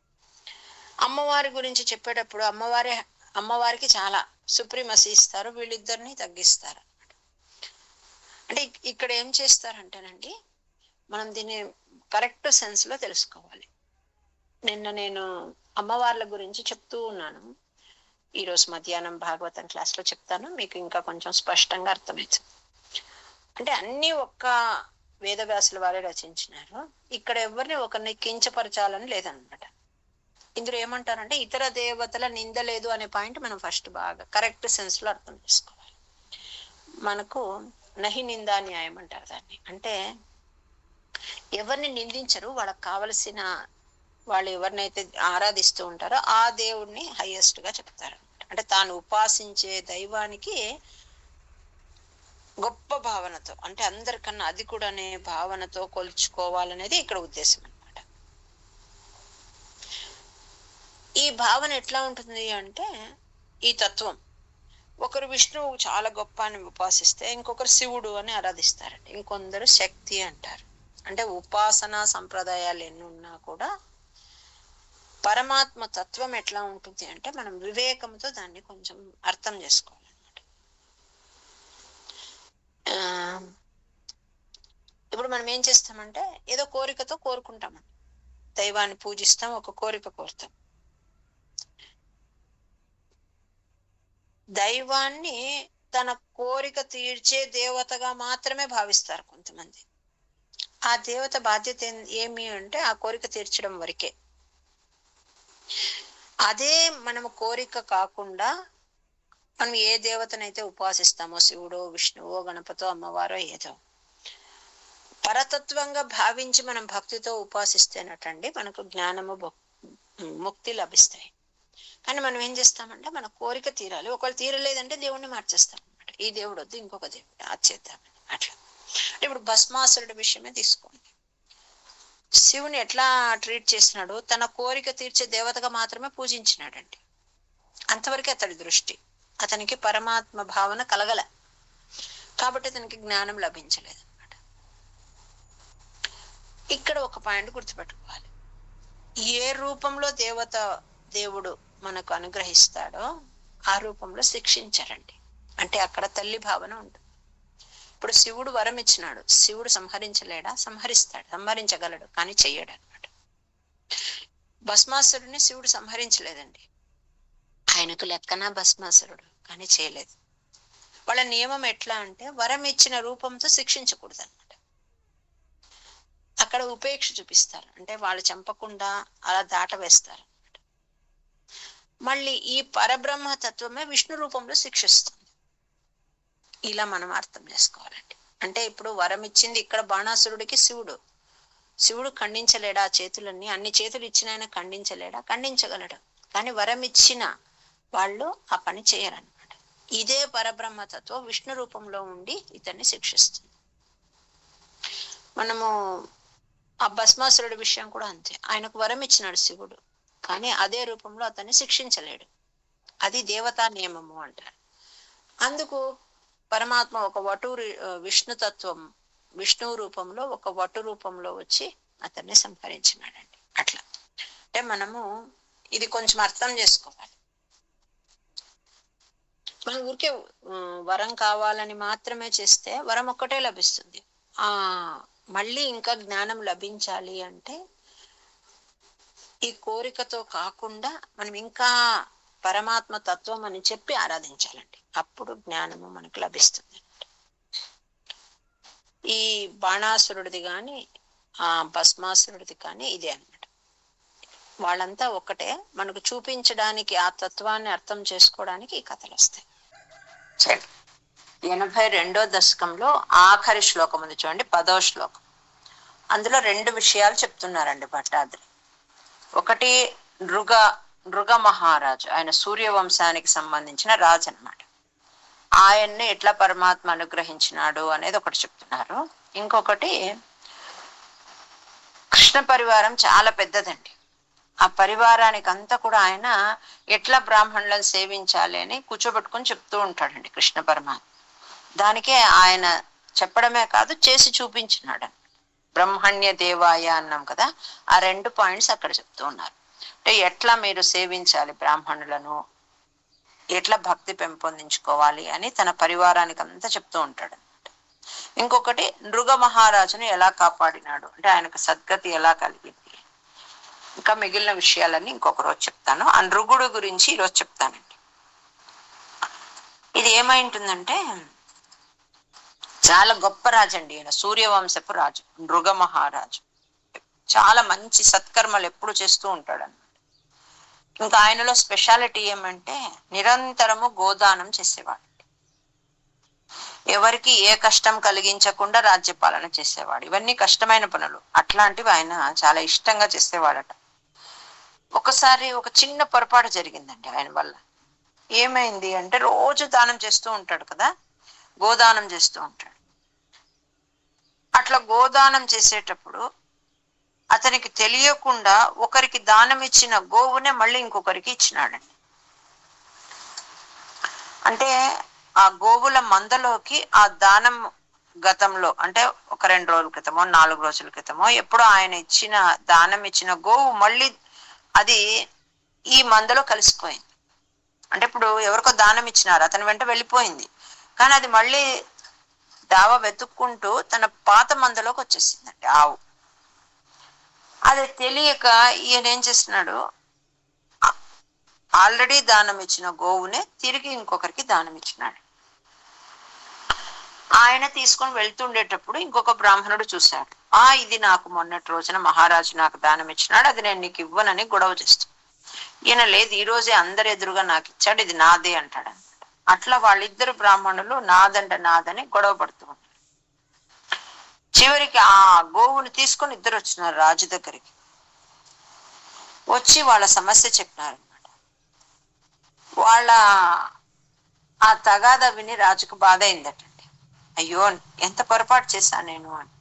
అమ్మవారి గురించి చెప్పేటప్పుడు అమ్మవారికి చాలా సుప్రీమసీ ఇస్తారు, వీళ్ళిద్దరిని తగ్గిస్తారు అనమాట. అంటే ఇక్కడ ఏం చేస్తారంటేనండి, మనం దీన్ని కరెక్ట్ సెన్స్ లో తెలుసుకోవాలి. నిన్న నేను అమ్మవార్ల గురించి చెప్తూ ఉన్నాను, ఈరోజు మధ్యాహ్నం భాగవతం క్లాస్ లో చెప్తాను, మీకు ఇంకా కొంచెం స్పష్టంగా అర్థమవుతుంది. అంటే అన్ని ఒక్క వేదవ్యాసుల వారే రచించినారు. ఇక్కడ ఎవరిని ఒకరిని కించపరచాలని లేదనమాట. ఇందులో ఏమంటారంటే, ఇతర దేవతల నింద లేదు అనే పాయింట్ మనం ఫస్ట్ బాగా కరెక్ట్ సెన్స్ లో అర్థం చేసుకోవాలి. మనకు నహి నిందా న్యాయం అంటారు దాన్ని. అంటే ఎవరిని నిందించరు, వాళ్ళకి కావలసిన వాళ్ళు ఎవరినైతే ఆరాధిస్తూ ఉంటారో ఆ దేవుడిని హైయెస్ట్ గా చెప్తారు. అంటే తాను ఉపాసించే దైవానికి గొప్ప భావనతో, అంటే అందరికన్నా అది కూడా అనే భావనతో కొలుచుకోవాలనేది ఇక్కడ ఉద్దేశం అనమాట. ఈ భావన ఎట్లా ఉంటుంది అంటే, ఈ తత్వం ఒకరు విష్ణువు చాలా గొప్ప అని ఉపాసిస్తే ఇంకొకరు శివుడు అని ఆరాధిస్తారండి, ఇంకొందరు శక్తి అంటారు. అంటే ఉపాసనా సంప్రదాయాలు ఎన్ని ఉన్నా కూడా పరమాత్మ తత్వం ఎట్లా ఉంటుంది అంటే, మనం వివేకంతో దాన్ని కొంచెం అర్థం చేసుకోవాలన్నమాట. ఇప్పుడు మనం ఏం చేస్తామంటే, ఏదో కోరికతో కోరుకుంటామండి, దైవాన్ని పూజిస్తాం, ఒక కోరిక కోరుతాం. దైవాన్ని తన కోరిక తీర్చే దేవతగా మాత్రమే భావిస్తారు కొంతమంది. ఆ దేవత బాధ్యత ఏమి అంటే ఆ కోరిక తీర్చడం వరకే. అదే మనము కోరిక కాకుండా మనం ఏ దేవతనైతే ఉపాసిస్తామో, శివుడో విష్ణువో గణపతో అమ్మవారో ఏదో, పరతత్వంగా భావించి మనం భక్తితో ఉపాసిస్తేనటండి మనకు జ్ఞానము ముక్తి లభిస్తాయి. కానీ మనం ఏం చేస్తామంటే మన కోరిక తీరాలి, ఒకవేళ తీరలేదంటే దేవుణ్ణి మార్చేస్తాం అనమాట. ఈ దేవుడు వద్దు ఇంకొక దేవుడు అది చేద్దామని. అట్లా ఇప్పుడు భస్మాసురుడి విషయమే తీసుకోండి. శివుని ఎట్లా ట్రీట్ చేసినాడు, తన కోరిక తీర్చే దేవతగా మాత్రమే పూజించినాడండి. అంతవరకే అతడి దృష్టి. అతనికి పరమాత్మ భావన కలగల, కాబట్టి అతనికి జ్ఞానం లభించలేదు అనమాట. ఇక్కడ ఒక పాయింట్ గుర్తుపెట్టుకోవాలి. ఏ రూపంలో దేవుడు మనకు అనుగ్రహిస్తాడో ఆ రూపంలో శిక్షించారండి. అంటే అక్కడ తల్లి భావన ఉంటుంది. ఇప్పుడు శివుడు వరం ఇచ్చినాడు, శివుడు సంహరించలేడా? సంహరించగలడు, కానీ చెయ్యడు అనమాట. భస్మాసురుడిని శివుడు సంహరించలేదండి. ఆయనకు లెక్కన భస్మాసురుడు, కానీ చేయలేదు. వాళ్ళ నియమం ఎట్లా అంటే వరం ఇచ్చిన రూపంతో శిక్షించకూడదు అనమాట. అక్కడ ఉపేక్ష చూపిస్తారు, అంటే వాళ్ళు చంపకుండా అలా దాటవేస్తారు అనమాట. మళ్ళీ ఈ పరబ్రహ్మ తత్వమే విష్ణు రూపంలో శిక్షిస్తుంది. ఇలా మనం అర్థం చేసుకోవాలండి. అంటే ఇప్పుడు వరం ఇచ్చింది ఇక్కడ బాణాసురుడికి శివుడు ఖండించలేడా? చేతులన్నీ, అన్ని చేతులు ఇచ్చిన ఆయన ఖండించలేడా? ఖండించగలడు, కానీ వరం ఇచ్చిన వాళ్ళు ఆ పని చేయరన్నమాట. ఇదే పరబ్రహ్మతత్వం విష్ణు రూపంలో ఉండి ఇతన్ని శిక్షిస్తుంది. మనము ఆ భస్మాసురుడి విషయం కూడా అంతే. ఆయనకు వరం ఇచ్చినాడు శివుడు, కానీ అదే రూపంలో అతన్ని శిక్షించలేడు. అది దేవతా నియమము అంటారు. అందుకు పరమాత్మ ఒక విష్ణు రూపంలో ఒక వటు రూపంలో వచ్చి అతన్ని సంహరించినాడండి. అట్లా అంటే మనము ఇది కొంచెం అర్థం చేసుకోవాలి. మన ఊరికే వరం కావాలని మాత్రమే చేస్తే వరం ఒక్కటే లభిస్తుంది. మళ్ళీ ఇంకా జ్ఞానం లభించాలి అంటే ఈ కోరికతో కాకుండా మనం ఇంకా పరమాత్మ తత్వం అని చెప్పి ఆరాధించాలండి. అప్పుడు జ్ఞానము మనకు లభిస్తుంది. ఈ బాణాసురుడిది కానీ ఆ భస్మాసురుడిది కానీ ఇదే అన్నమాట. వాళ్ళంతా ఒక్కటే. మనకు చూపించడానికి ఆ తత్వాన్ని అర్థం చేసుకోవడానికి ఈ కథలు వస్తాయి. 82వ దశకంలో ఆఖరి శ్లోకం ఉంది చూడండి, 10వ శ్లోకం. అందులో 2 విషయాలు చెప్తున్నారండి భట్టాద్రి. ఒకటి నృగ మహారాజు, ఆయన సూర్యవంశానికి సంబంధించిన రాజు అన్నమాట. ఆయన్ని ఎట్లా పరమాత్మ అనుగ్రహించినాడు అనేది ఒకటి చెప్తున్నారు. ఇంకొకటి కృష్ణ పరివారం చాలా పెద్దదండి. ఆ పరివారానికి అంతా కూడా ఆయన ఎట్లా బ్రాహ్మణులను సేవించాలి అని కూర్చోబెట్టుకుని చెప్తూ ఉంటాడండి కృష్ణ పరమాత్మ. దానికే ఆయన చెప్పడమే కాదు చేసి చూపించినాడు. బ్రహ్మణ్య దేవాయ అన్నాం కదా, ఆ 2 పాయింట్స్ అక్కడ చెప్తూ ఉన్నారు. అంటే ఎట్లా మీరు సేవించాలి బ్రాహ్మణులను, ఎట్లా భక్తి పెంపొందించుకోవాలి అని తన పరివారానికి అంతా చెప్తూ ఉంటాడు అనమాట. ఇంకొకటి నృగ మహారాజును ఎలా కాపాడినాడు, అంటే ఆయనకు సద్గతి ఎలా కలిగింది. ఇంకా మిగిలిన విషయాలన్నీ ఇంకొక రోజు చెప్తాను. ఆ నృగుడు గురించి ఈరోజు చెప్తానండి. ఇది ఏమైంటుందంటే చాలా గొప్ప రాజు అండి ఈయన, సూర్యవంశపు రాజు నృగ మహారాజు. చాలా మంచి సత్కర్మలు ఎప్పుడు చేస్తూ ఉంటాడు అన్నమాట. ఇంకా ఆయనలో స్పెషాలిటీ ఏమంటే నిరంతరము గోదానం చేసేవాడు. ఎవరికి ఏ కష్టం కలిగించకుండా రాజ్యపాలన చేసేవాడు. ఇవన్నీ కష్టమైన పనులు, అట్లాంటివి ఆయన చాలా ఇష్టంగా చేసేవాడట. ఒకసారి ఒక చిన్న పొరపాటు జరిగిందండి ఆయన వల్ల. ఏమైంది అంటే రోజు దానం చేస్తూ ఉంటాడు కదా, గోదానం చేస్తూ ఉంటాడు. అట్లా గోదానం చేసేటప్పుడు అతనికి తెలియకుండా ఒకరికి దానం ఇచ్చిన గోవునే మళ్ళీ ఇంకొకరికి ఇచ్చినాడండి. అంటే ఆ గోవుల మందలోకి ఆ దానం గతంలో, అంటే ఒక 2 రోజుల క్రితమో 4 రోజుల క్రితమో ఎప్పుడో ఆయన దానం ఇచ్చిన గోవు మళ్ళీ అది ఈ మందలో కలిసిపోయింది. అంటే ఇప్పుడు ఎవరికో దానం ఇచ్చినారు, అతని వెంట వెళ్ళిపోయింది, కానీ అది మళ్ళీ దావా వెతుక్కుంటూ తన పాత మందలోకి వచ్చేసిందండి ఆవు. అది తెలియక ఈయన ఏం చేస్తున్నాడు, ఆల్రెడీ దానం ఇచ్చిన గోవునే తిరిగి ఇంకొకరికి దానం ఇచ్చినాడు. ఆయన తీసుకొని వెళ్తుండేటప్పుడు ఇంకొక బ్రాహ్మణుడు చూశాడు. ఇది నాకు మొన్నటి రోజున మహారాజు నాకు దానం ఇచ్చినాడు, అది నేను నీకు ఇవ్వనని గొడవ చేస్తాను. ఈయన లేదు, ఈ రోజే అందరు ఎదురుగా నాకు ఇచ్చాడు, ఇది నాదే అంటాడు అనమాట. అట్లా వాళ్ళిద్దరు బ్రాహ్మణులు నాదని గొడవ పడుతూ ఉంటారు. చివరికి ఆ గోవుని తీసుకొని ఇద్దరు వచ్చినారు రాజు దగ్గరికి. వచ్చి వాళ్ళ సమస్య చెప్పినారు అనమాట. వాళ్ళ ఆ తగాదా విని రాజుకు బాధ అయిందటండి. అయ్యో ఎంత పొరపాటు చేశాను నేను అని.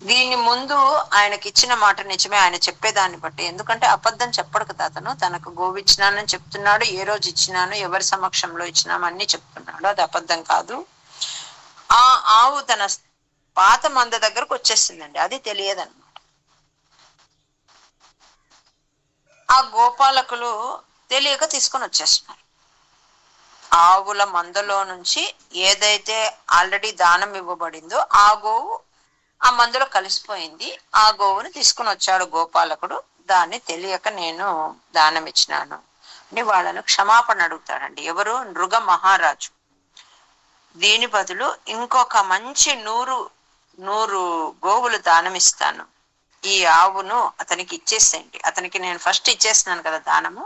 దీని ముందు ఆయనకి ఇచ్చిన మాట నిజమే, ఆయన చెప్పేదాన్ని బట్టి. ఎందుకంటే అబద్ధం చెప్పడు కదా అతను. తనకు గోవు ఇచ్చినానని చెప్తున్నాడు, ఏ రోజు ఇచ్చినాను, ఎవరి సమక్షంలో ఇచ్చినాము అన్ని చెప్తున్నాడు, అది అబద్ధం కాదు. ఆ ఆవు తన పాత మంద దగ్గరకు వచ్చేసిందండి, అది తెలియదన్నమాట. ఆ గోపాలకులు తెలియక తీసుకొని వచ్చేస్తున్నారు. ఆవుల మందలో నుంచి ఏదైతే ఆల్రెడీ దానం ఇవ్వబడిందో ఆ గోవు ఆ మందులో కలిసిపోయింది. ఆ గోవుని తీసుకుని వచ్చాడు గోపాలకుడు. దాన్ని తెలియక నేను దానం ఇచ్చినాను అని వాళ్ళను క్షమాపణ అడుగుతాడండి. ఎవరు? నృగ మహారాజు. దీని బదులు ఇంకొక మంచి 100 గోవులు దానం ఇస్తాను, ఈ ఆవును అతనికి ఇచ్చేసేయండి. అతనికి నేను ఫస్ట్ ఇచ్చేస్తున్నాను కదా దానము,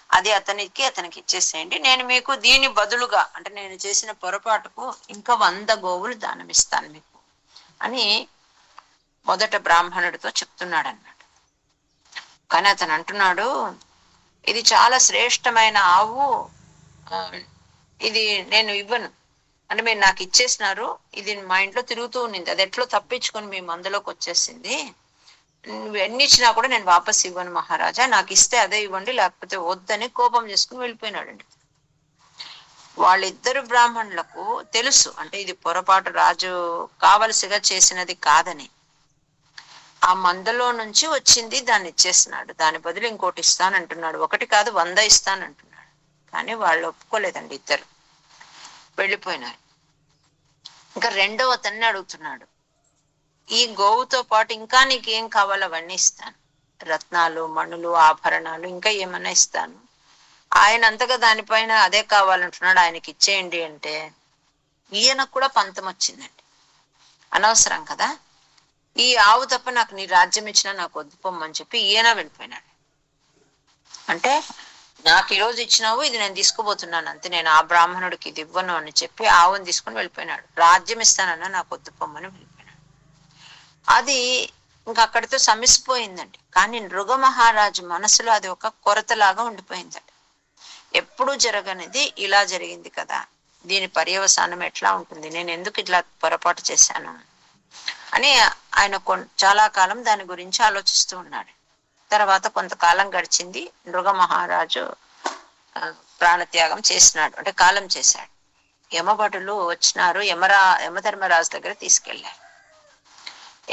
అది అతనికి ఇచ్చేసేయండి. నేను మీకు దీని బదులుగా, అంటే నేను చేసిన పొరపాటుకు ఇంకా 100 గోవులు దానం ఇస్తాను మీకు అని మొదట బ్రాహ్మణుడితో చెప్తున్నాడు అన్నమాట. కానీ అతను అంటున్నాడు, ఇది చాలా శ్రేష్టమైన ఆవు, ఇది నేను ఇవ్వను. అంటే మీరు నాకు ఇచ్చేసినారు, ఇది మా ఇంట్లో తిరుగుతూ ఉన్నింది, అది ఎట్లో తప్పించుకొని మీ మందులోకి వచ్చేసింది. నువ్వు ఎన్ని ఇచ్చినా కూడా నేను వాపస్ ఇవ్వను మహారాజా, నాకు ఇస్తే అదే ఇవ్వండి, లేకపోతే వద్దని కోపం చేసుకుని వెళ్ళిపోయినాడండి. వాళ్ళిద్దరు బ్రాహ్మణులకు తెలుసు, అంటే ఇది పొరపాటు, రాజు కావలసిగా చేసినది కాదని. ఆ మందలో నుంచి వచ్చింది, దాన్ని ఇచ్చేస్తున్నాడు. దాని బదులు ఇంకోటి ఇస్తానంటున్నాడు. 1 కాదు 100 ఇస్తానంటున్నాడు. కానీ వాళ్ళు ఒప్పుకోలేదండి, ఇద్దరు వెళ్ళిపోయినారు. ఇంకా రెండవ అతన్ని అడుగుతున్నాడు, ఈ గోవుతో పాటు ఇంకా నీకేం కావాలో అవన్నీ ఇస్తాను, రత్నాలు, మణులు, ఆభరణాలు, ఇంకా ఏమన్నా ఇస్తాను. ఆయన అంతగా దానిపైన అదే కావాలంటున్నాడు, ఆయనకి ఇచ్చేయండి అంటే ఈయనకు కూడా పంతం వచ్చిందండి. అనవసరం కదా, ఈ ఆవు తప్ప నాకు నీ రాజ్యం ఇచ్చినా నాకు వద్దు పొమ్మని చెప్పి ఈయన వెళ్ళిపోయినాడు. అంటే నాకు ఈరోజు ఇచ్చినావు, ఇది నేను తీసుకుపోతున్నాను అంతే, నేను ఆ బ్రాహ్మణుడికి ఇది ఇవ్వను అని చెప్పి ఆవుని తీసుకుని వెళ్ళిపోయినాడు. రాజ్యం ఇస్తానన్నా నాకు వద్దు పొమ్మని వెళ్ళిపోయినాడు. అది ఇంకా అక్కడితో సమిసిపోయిందండి. కానీ నృగ మహారాజు మనసులో అది ఒక కొరతలాగా ఉండిపోయిందండి. ఎప్పుడూ జరగనిది ఇలా జరిగింది కదా, దీని పర్యవసానం ఎట్లా ఉంటుంది, నేను ఎందుకు ఇట్లా పొరపాటు చేశాను అని ఆయన చాలా కాలం దాని గురించి ఆలోచిస్తూ ఉన్నాడు. తర్వాత కొంతకాలం గడిచింది. నృగ మహారాజు ప్రాణత్యాగం చేసినాడు, అంటే కాలం చేశాడు. యమభటులు వచ్చినారు, యమధర్మరాజు దగ్గర తీసుకెళ్లారు.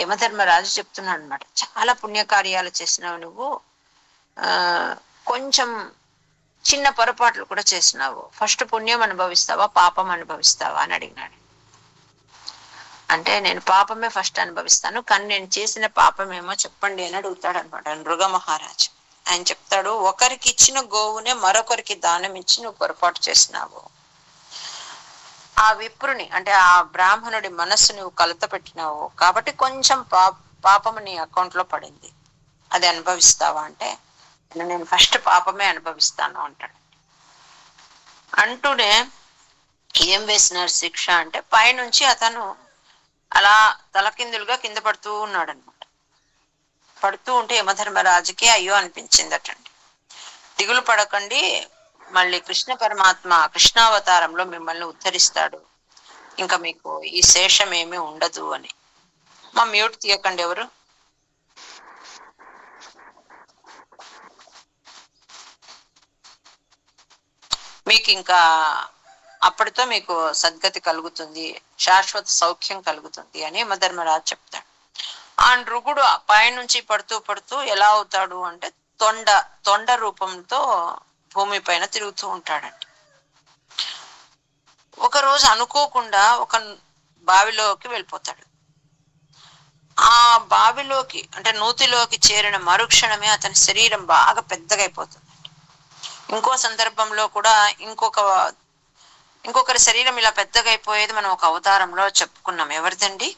యమధర్మరాజు చెప్తున్నాడు అనమాట, చాలా పుణ్యకార్యాలు చేసినావు నువ్వు, కొంచెం చిన్న పొరపాట్లు కూడా చేసినావు, ఫస్ట్ పుణ్యం అనుభవిస్తావా పాపం అనుభవిస్తావా అని అడిగినాడు. అంటే నేను పాపమే ఫస్ట్ అనుభవిస్తాను, కానీ నేను చేసిన పాపమేమో చెప్పండి అని అడుగుతాడు అనమాట నృగ మహారాజు. ఆయన చెప్తాడు, ఒకరికి ఇచ్చిన గోవునే మరొకరికి దానం ఇచ్చి నువ్వు పొరపాటు చేసినావు. ఆ విప్రుని, అంటే ఆ బ్రాహ్మణుడి మనస్సు నువ్వు కలత పెట్టినావు, కాబట్టి కొంచెం పాపము నీ అకౌంట్ లో పడింది, అది అనుభవిస్తావా అంటే నేను ఫస్ట్ పాపమే అనుభవిస్తాను అంటాడు. అంటూనే ఏం వేసినారు శిక్ష అంటే, పైనుంచి అతను అలా తలకిందులుగా కింద పడుతూ ఉన్నాడు అనమాట. పడుతూ ఉంటే యమధర్మరాజుకి అయ్యో అనిపించిందటండి. దిగులు పడకండి, మళ్ళీ కృష్ణ పరమాత్మ కృష్ణావతారంలో మిమ్మల్ని ఉద్ధరిస్తాడు, ఇంకా మీకు ఈ శేషం ఏమీ ఉండదు అని. మా మ్యూట్ తీయకండి ఎవరు. మీకు ఇంకా అప్పటితో మీకు సద్గతి కలుగుతుంది, శాశ్వత సౌఖ్యం కలుగుతుంది అని యమధర్మరాజు చెప్తాడు. ఆ నృగుడు పైనుంచి పడుతూ ఎలా అవుతాడు అంటే తొండ రూపంతో భూమి పైన తిరుగుతూ ఉంటాడండి. ఒకరోజు అనుకోకుండా ఒక బావిలోకి వెళ్ళిపోతాడు. ఆ బావిలోకి, అంటే నూతిలోకి చేరిన మరుక్షణమే అతని శరీరం బాగా పెద్దగా అయిపోతుందండి. ఇంకో సందర్భంలో కూడా ఇంకొకరి శరీరం ఇలా పెద్దగా అయిపోయేది మనం ఒక అవతారంలో చెప్పుకున్నాం. ఎవరిదండి?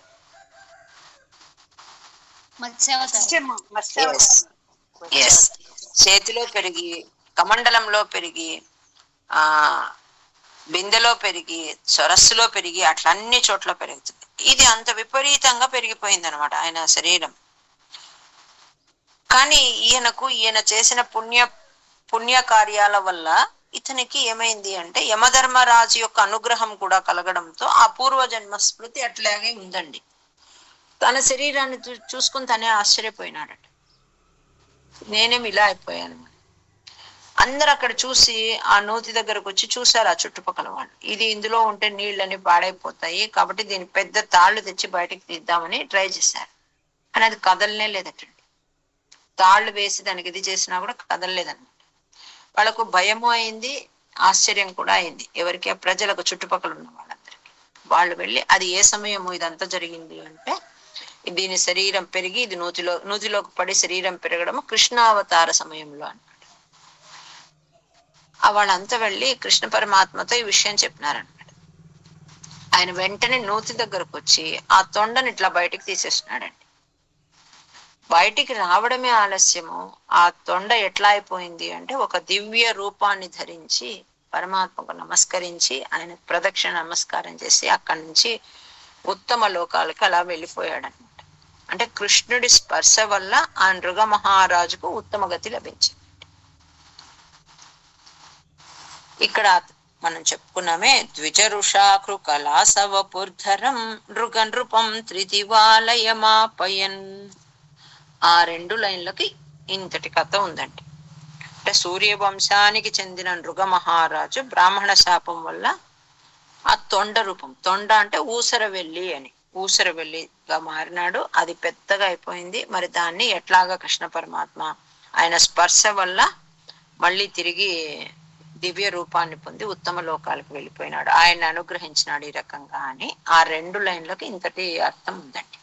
చేతిలో పెరిగి, కమండలంలో పెరిగి, బిందెలో పెరిగి సరస్సులో పెరిగి అట్లా అన్ని చోట్ల పెరుగుతుంది. ఇది అంత విపరీతంగా పెరిగిపోయింది అనమాట ఆయన శరీరం. కానీ ఈయన చేసిన పుణ్య కార్యాల వల్ల ఇతనికి ఏమైంది అంటే యమధర్మరాజు యొక్క అనుగ్రహం కూడా కలగడంతో ఆ పూర్వజన్మ స్మృతి అట్లాగే ఉందండి. తన శరీరాన్ని చూసుకుని తనే ఆశ్చర్యపోయినాడట, నేనేమి ఇలా అయిపోయాను. అందరు అక్కడ చూసి ఆ నూతి దగ్గరకు వచ్చి చూశారు ఆ చుట్టుపక్కల వాళ్ళు. ఇది ఇందులో ఉంటే నీళ్ళని పాడైపోతాయి కాబట్టి దీని పెద్ద తాళ్ళు తెచ్చి బయటకు తీద్దామని ట్రై చేశారు. కానీ అది కదలనే లేదటండి. తాళ్ళు వేసి దానికి ఇది చేసినా కూడా కదలలేదన్నమాట. వాళ్ళకు భయము అయింది, ఆశ్చర్యం కూడా అయింది. ఎవరికి? ప్రజలకు, చుట్టుపక్కల ఉన్న వాళ్ళందరికీ. వాళ్ళు వెళ్ళి అది ఏ సమయము ఇదంతా జరిగింది అంటే దీని శరీరం పెరిగి ఇది నూతిలోకి పడి శరీరం పెరగడము కృష్ణావతార సమయంలో అన్నమాట. వాళ్ళంతా వెళ్ళి కృష్ణ పరమాత్మతో ఈ విషయం చెప్పినారనమాట. ఆయన వెంటనే నూతి దగ్గరకు వచ్చి ఆ తొండని ఇట్లా బయటికి తీసేస్తున్నాడండి. బయటికి రావడమే ఆలస్యము. ఆ తొండ ఎట్లా అయిపోయింది అంటే ఒక దివ్య రూపాన్ని ధరించి పరమాత్మకు నమస్కరించి ఆయన ప్రదక్షిణ నమస్కారం చేసి అక్కడి నుంచి ఉత్తమ లోకాలకి అలా వెళ్ళిపోయాడనమాట. అంటే కృష్ణుడి స్పర్శ వల్ల ఆ నృగ మహారాజుకు ఉత్తమ గతి లభించింది. ఇక్కడ మనం చెప్పుకున్నామే ద్విజరుషాకృ కళాసవపుర్ధరం నృగ నృపం త్రిదివాలయమాపయన్. ఆ 2 లైన్లకి ఇంతటి కథ ఉందండి. అంటే సూర్యవంశానికి చెందిన నృగ మహారాజు బ్రాహ్మణ శాపం వల్ల ఆ తొండ రూపం, తొండ అంటే ఊసరవెల్లి అని, ఊసరవెల్లిగా మారినాడు. అది పెద్దగా అయిపోయింది. మరి దాన్ని ఎట్లాగా కృష్ణ పరమాత్మ ఆయన స్పర్శ వల్ల మళ్ళీ తిరిగి దివ్య రూపాన్ని పొంది ఉత్తమ లోకాలకు వెళ్ళిపోయినాడు, ఆయన అనుగ్రహించినాడు ఈ రకంగా అని ఆ 2 లైన్లకు ఇంతటి అర్థం ఉందండి.